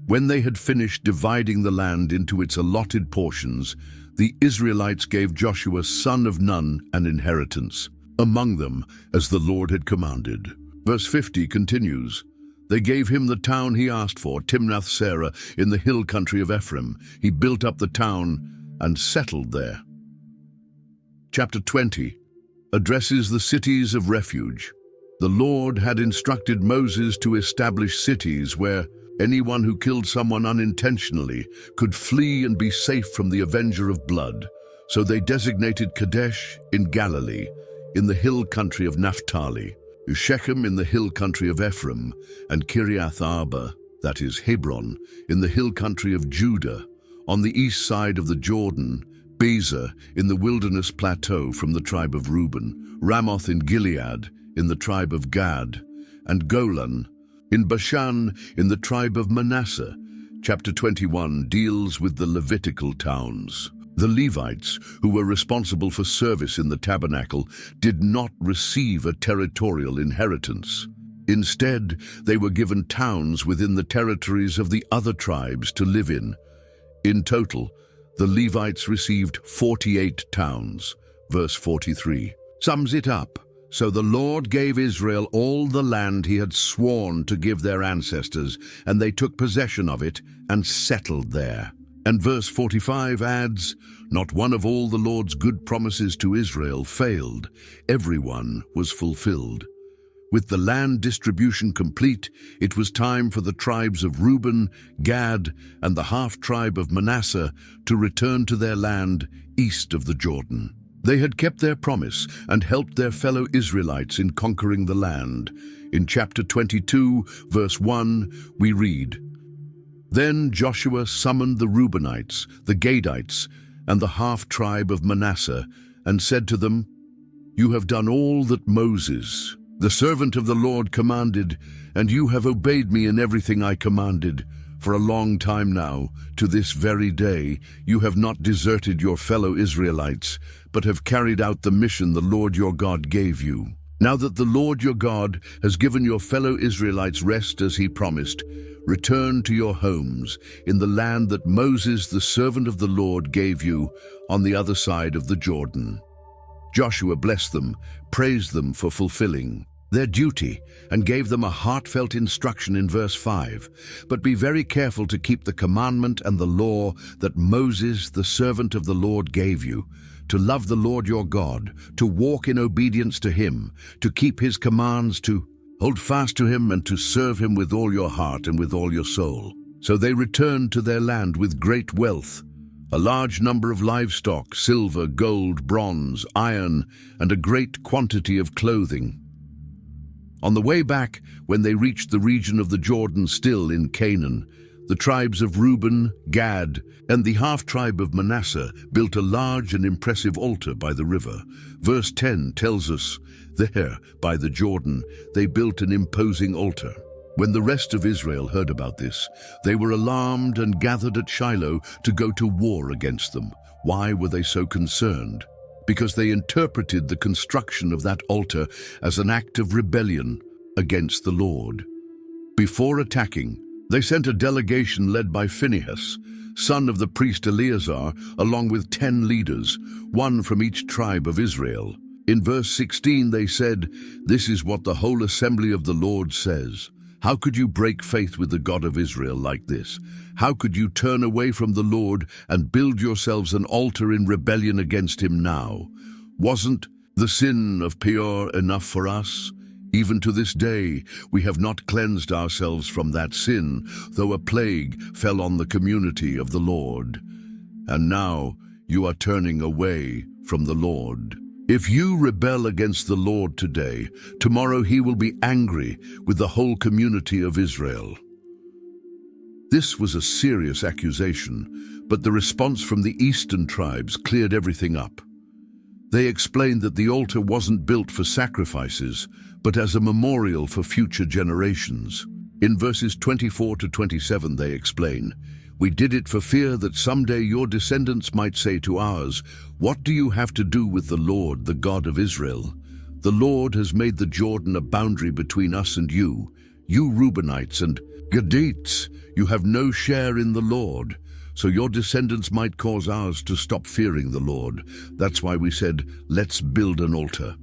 "When they had finished dividing the land into its allotted portions, the Israelites gave Joshua son of Nun an inheritance among them, as the Lord had commanded." Verse 50 continues, "They gave him the town he asked for, Timnath-Serah, in the hill country of Ephraim. He built up the town and settled there." Chapter 20 addresses the cities of refuge. The Lord had instructed Moses to establish cities where anyone who killed someone unintentionally could flee and be safe from the avenger of blood. So they designated Kadesh in Galilee, in the hill country of Naphtali, Shechem in the hill country of Ephraim, and Kiriath Arba, that is Hebron, in the hill country of Judah, on the east side of the Jordan, Bezer in the wilderness plateau from the tribe of Reuben, Ramoth in Gilead in the tribe of Gad, and Golan in Bashan in the tribe of Manasseh. Chapter 21 deals with the Levitical towns. The Levites, who were responsible for service in the tabernacle, did not receive a territorial inheritance. Instead, they were given towns within the territories of the other tribes to live in. In total, the Levites received 48 towns. Verse 43 sums it up. "So the Lord gave Israel all the land he had sworn to give their ancestors, and they took possession of it and settled there." And verse 45 adds, "Not one of all the Lord's good promises to Israel failed. Everyone was fulfilled." With the land distribution complete, it was time for the tribes of Reuben, Gad, and the half-tribe of Manasseh to return to their land east of the Jordan. They had kept their promise and helped their fellow Israelites in conquering the land. In chapter 22, verse 1, we read, "Then Joshua summoned the Reubenites, the Gadites, and the half-tribe of Manasseh, and said to them, 'You have done all that Moses, the servant of the Lord, commanded, and you have obeyed me in everything I commanded. For a long time now, to this very day, you have not deserted your fellow Israelites, but have carried out the mission the Lord your God gave you. Now that the Lord your God has given your fellow Israelites rest as he promised, return to your homes in the land that Moses, the servant of the Lord, gave you on the other side of the Jordan.'" Joshua blessed them, praised them for fulfilling their duty, and gave them a heartfelt instruction in verse 5. "But be very careful to keep the commandment and the law that Moses, the servant of the Lord, gave you, to love the Lord your God, to walk in obedience to him, to keep his commands, to hold fast to him, and to serve him with all your heart and with all your soul." So they returned to their land with great wealth, a large number of livestock, silver, gold, bronze, iron, and a great quantity of clothing. On the way back, when they reached the region of the Jordan still in Canaan, the tribes of Reuben, Gad, and the half-tribe of Manasseh built a large and impressive altar by the river. Verse 10 tells us, there, by the Jordan, they built an imposing altar. When the rest of Israel heard about this, they were alarmed and gathered at Shiloh to go to war against them. Why were they so concerned? Because they interpreted the construction of that altar as an act of rebellion against the Lord. Before attacking, they sent a delegation led by Phinehas, son of the priest Eleazar, along with 10 leaders, one from each tribe of Israel. In verse 16 they said, "This is what the whole assembly of the Lord says. How could you break faith with the God of Israel like this? How could you turn away from the Lord and build yourselves an altar in rebellion against him now? Wasn't the sin of Peor enough for us? Even to this day, we have not cleansed ourselves from that sin, though a plague fell on the community of the Lord. And now you are turning away from the Lord. If you rebel against the Lord today, tomorrow he will be angry with the whole community of Israel." This was a serious accusation, but the response from the eastern tribes cleared everything up. They explained that the altar wasn't built for sacrifices, but as a memorial for future generations. In verses 24 to 27 they explain, "We did it for fear that someday your descendants might say to ours, 'What do you have to do with the Lord, the God of Israel? The Lord has made the Jordan a boundary between us and you. You Reubenites and Gadites, you have no share in the Lord.' So your descendants might cause ours to stop fearing the Lord. That's why we said, 'Let's build an altar.'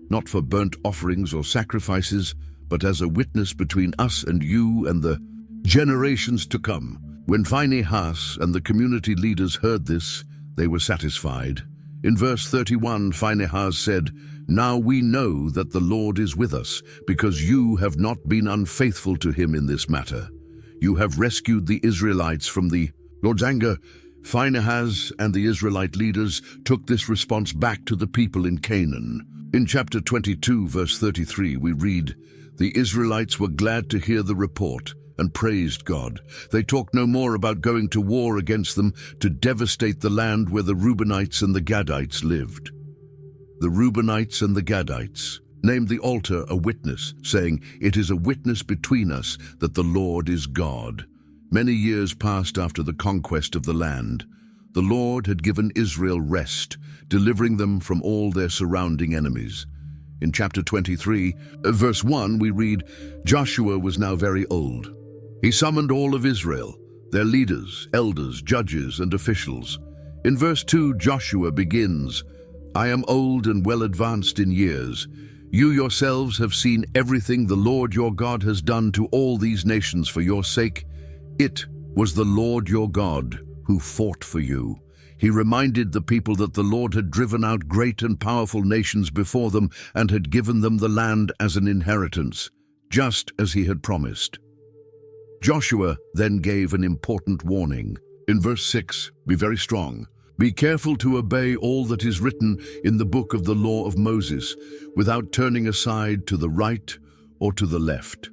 Not for burnt offerings or sacrifices, but as a witness between us and you and the generations to come." When Phinehas and the community leaders heard this, they were satisfied. In verse 31, Phinehas said, "Now we know that the Lord is with us, because you have not been unfaithful to him in this matter. You have rescued the Israelites from the Lord's anger." Phinehas and the Israelite leaders took this response back to the people in Canaan. In chapter 22, verse 33, we read, "The Israelites were glad to hear the report and praised God. They talked no more about going to war against them to devastate the land where the Reubenites and the Gadites lived." The Reubenites and the Gadites named the altar a witness, saying, "It is a witness between us that the Lord is God." Many years passed after the conquest of the land. The Lord had given Israel rest, delivering them from all their surrounding enemies. In chapter 23, verse 1, we read, "Joshua was now very old. He summoned all of Israel, their leaders, elders, judges, and officials." In verse 2, Joshua begins, "I am old and well advanced in years. You yourselves have seen everything the Lord your God has done to all these nations for your sake. It was the Lord your God who fought for you. He reminded the people that the Lord had driven out great and powerful nations before them and had given them the land as an inheritance, just as he had promised. Joshua then gave an important warning. In verse 6, be very strong. Be careful to obey all that is written in the book of the law of Moses, without turning aside to the right or to the left.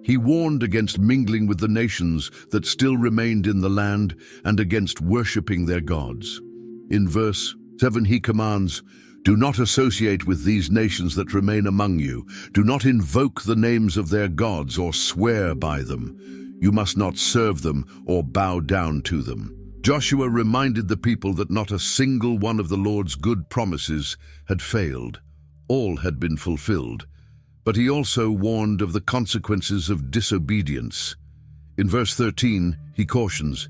He warned against mingling with the nations that still remained in the land and against worshipping their gods. In verse 7 he commands, do not associate with these nations that remain among you. Do not invoke the names of their gods or swear by them. You must not serve them or bow down to them. Joshua reminded the people that not a single one of the Lord's good promises had failed. All had been fulfilled. But he also warned of the consequences of disobedience. In verse 13, he cautions,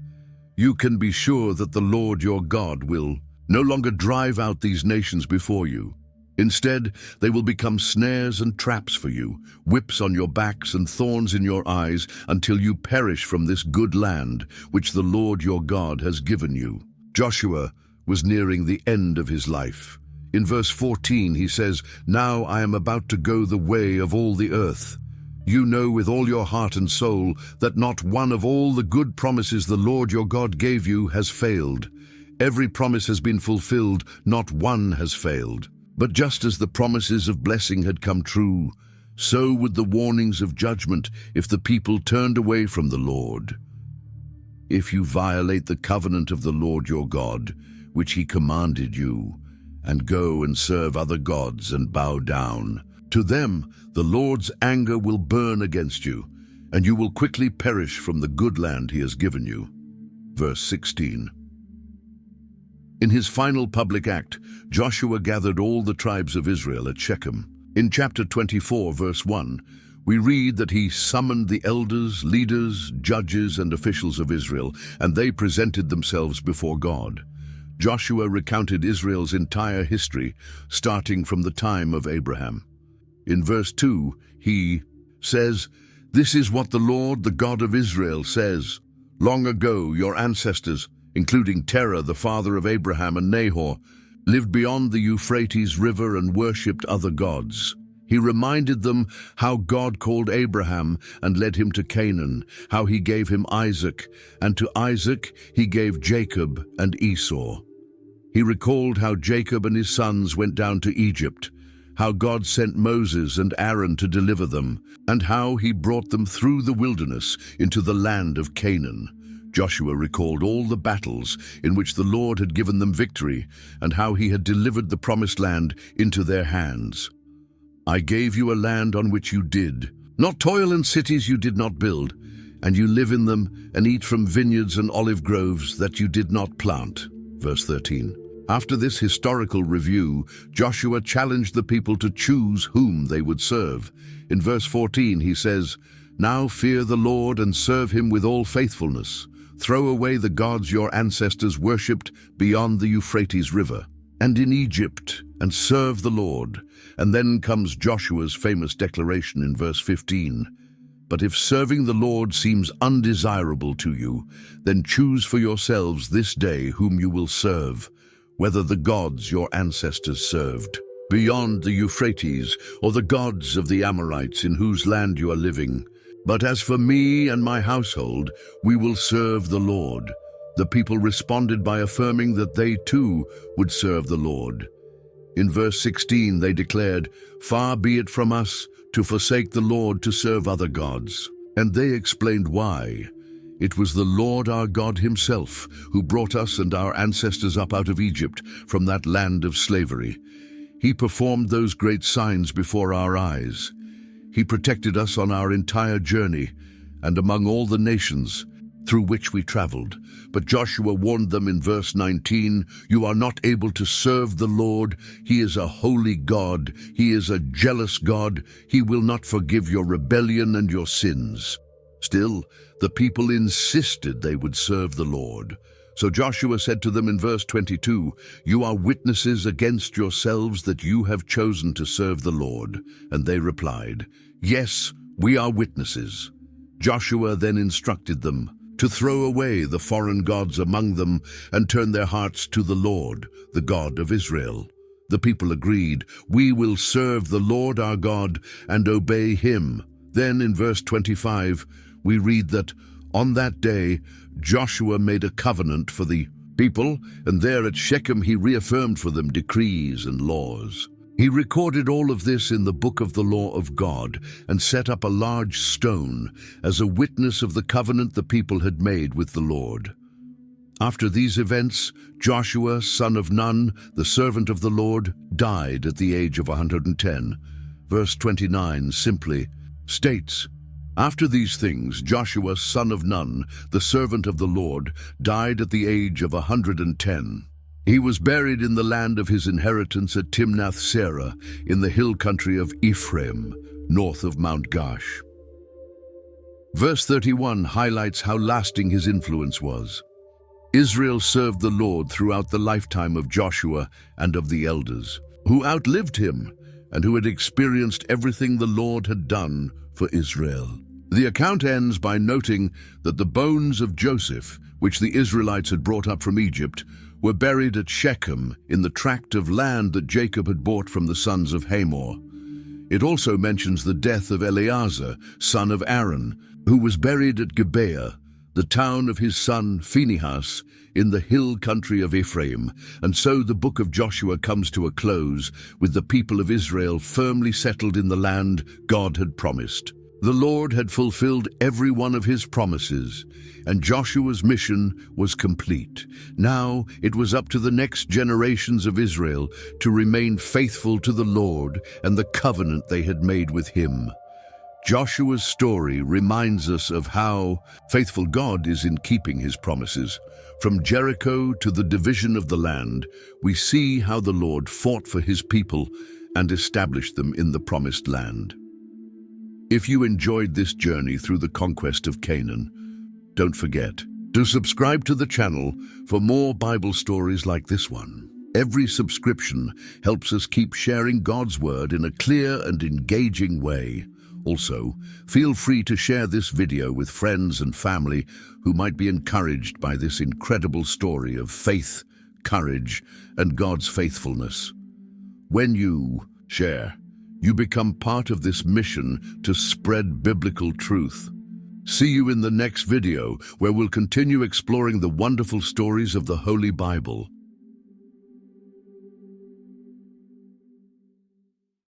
you can be sure that the Lord your God will no longer drive out these nations before you. Instead, they will become snares and traps for you, whips on your backs and thorns in your eyes, until you perish from this good land which the Lord your God has given you. Joshua was nearing the end of his life. In verse 14 he says, now I am about to go the way of all the earth. You know with all your heart and soul that not one of all the good promises the Lord your God gave you has failed. Every promise has been fulfilled, not one has failed. But just as the promises of blessing had come true, so would the warnings of judgment if the people turned away from the Lord. If you violate the covenant of the Lord your God, which he commanded you, and go and serve other gods and bow down, to them the Lord's anger will burn against you, and you will quickly perish from the good land he has given you. Verse 16. In his final public act, Joshua gathered all the tribes of Israel at Shechem. In chapter 24, verse 1, we read that he summoned the elders, leaders, judges, and officials of Israel, and they presented themselves before God. Joshua recounted Israel's entire history, starting from the time of Abraham. In verse 2, he says, this is what the Lord, the God of Israel, says. Long ago, your ancestors, including Terah, the father of Abraham and Nahor, lived beyond the Euphrates River and worshipped other gods. He reminded them how God called Abraham and led him to Canaan, how he gave him Isaac, and to Isaac he gave Jacob and Esau. He recalled how Jacob and his sons went down to Egypt, how God sent Moses and Aaron to deliver them, and how he brought them through the wilderness into the land of Canaan. Joshua recalled all the battles in which the Lord had given them victory, and how he had delivered the promised land into their hands. I gave you a land on which you did not toil, in cities you did not build, and you live in them and eat from vineyards and olive groves that you did not plant. Verse 13. After this historical review, Joshua challenged the people to choose whom they would serve. In verse 14 he says, now fear the Lord and serve him with all faithfulness. Throw away the gods your ancestors worshipped beyond the Euphrates River and in Egypt, and serve the Lord. And then comes Joshua's famous declaration in verse 15. But if serving the Lord seems undesirable to you, then choose for yourselves this day whom you will serve, whether the gods your ancestors served beyond the Euphrates, or the gods of the Amorites in whose land you are living. But as for me and my household, we will serve the Lord. The people responded by affirming that they too would serve the Lord. In verse 16 they declared, far be it from us to forsake the Lord to serve other gods. And they explained why. It was the Lord our God himself who brought us and our ancestors up out of Egypt from that land of slavery. He performed those great signs before our eyes. He protected us on our entire journey and among all the nations through which we traveled. But Joshua warned them in verse 19, you are not able to serve the Lord. He is a holy God. He is a jealous God. He will not forgive your rebellion and your sins. Still, the people insisted they would serve the Lord. So Joshua said to them in verse 22, you are witnesses against yourselves that you have chosen to serve the Lord. And they replied, yes, we are witnesses. Joshua then instructed them, to throw away the foreign gods among them and turn their hearts to the Lord, the God of Israel. The people agreed, "We will serve the Lord our God and obey him." Then in verse 25, we read that on that day Joshua made a covenant for the people, and there at Shechem he reaffirmed for them decrees and laws. He recorded all of this in the book of the law of God and set up a large stone as a witness of the covenant the people had made with the Lord. After these events, Joshua, son of Nun, the servant of the Lord, died at the age of 110. Verse 29 simply states, "After these things, Joshua, son of Nun, the servant of the Lord, died at the age of 110. He was buried in the land of his inheritance at Timnath-Serah, in the hill country of Ephraim, north of Mount Gaash." Verse 31 highlights how lasting his influence was. Israel served the Lord throughout the lifetime of Joshua and of the elders, who outlived him and who had experienced everything the Lord had done for Israel. The account ends by noting that the bones of Joseph, which the Israelites had brought up from Egypt, were buried at Shechem in the tract of land that Jacob had bought from the sons of Hamor. It also mentions the death of Eleazar, son of Aaron, who was buried at Gibeah, the town of his son Phinehas, in the hill country of Ephraim. And so the book of Joshua comes to a close, with the people of Israel firmly settled in the land God had promised. The Lord had fulfilled every one of his promises, and Joshua's mission was complete. Now it was up to the next generations of Israel to remain faithful to the Lord and the covenant they had made with him. Joshua's story reminds us of how faithful God is in keeping his promises. From Jericho to the division of the land, we see how the Lord fought for his people and established them in the promised land. If you enjoyed this journey through the conquest of Canaan, don't forget to subscribe to the channel for more Bible stories like this one. Every subscription helps us keep sharing God's word in a clear and engaging way. Also, feel free to share this video with friends and family who might be encouraged by this incredible story of faith, courage, and God's faithfulness. When you share, you become part of this mission to spread biblical truth. See you in the next video, where we'll continue exploring the wonderful stories of the Holy Bible.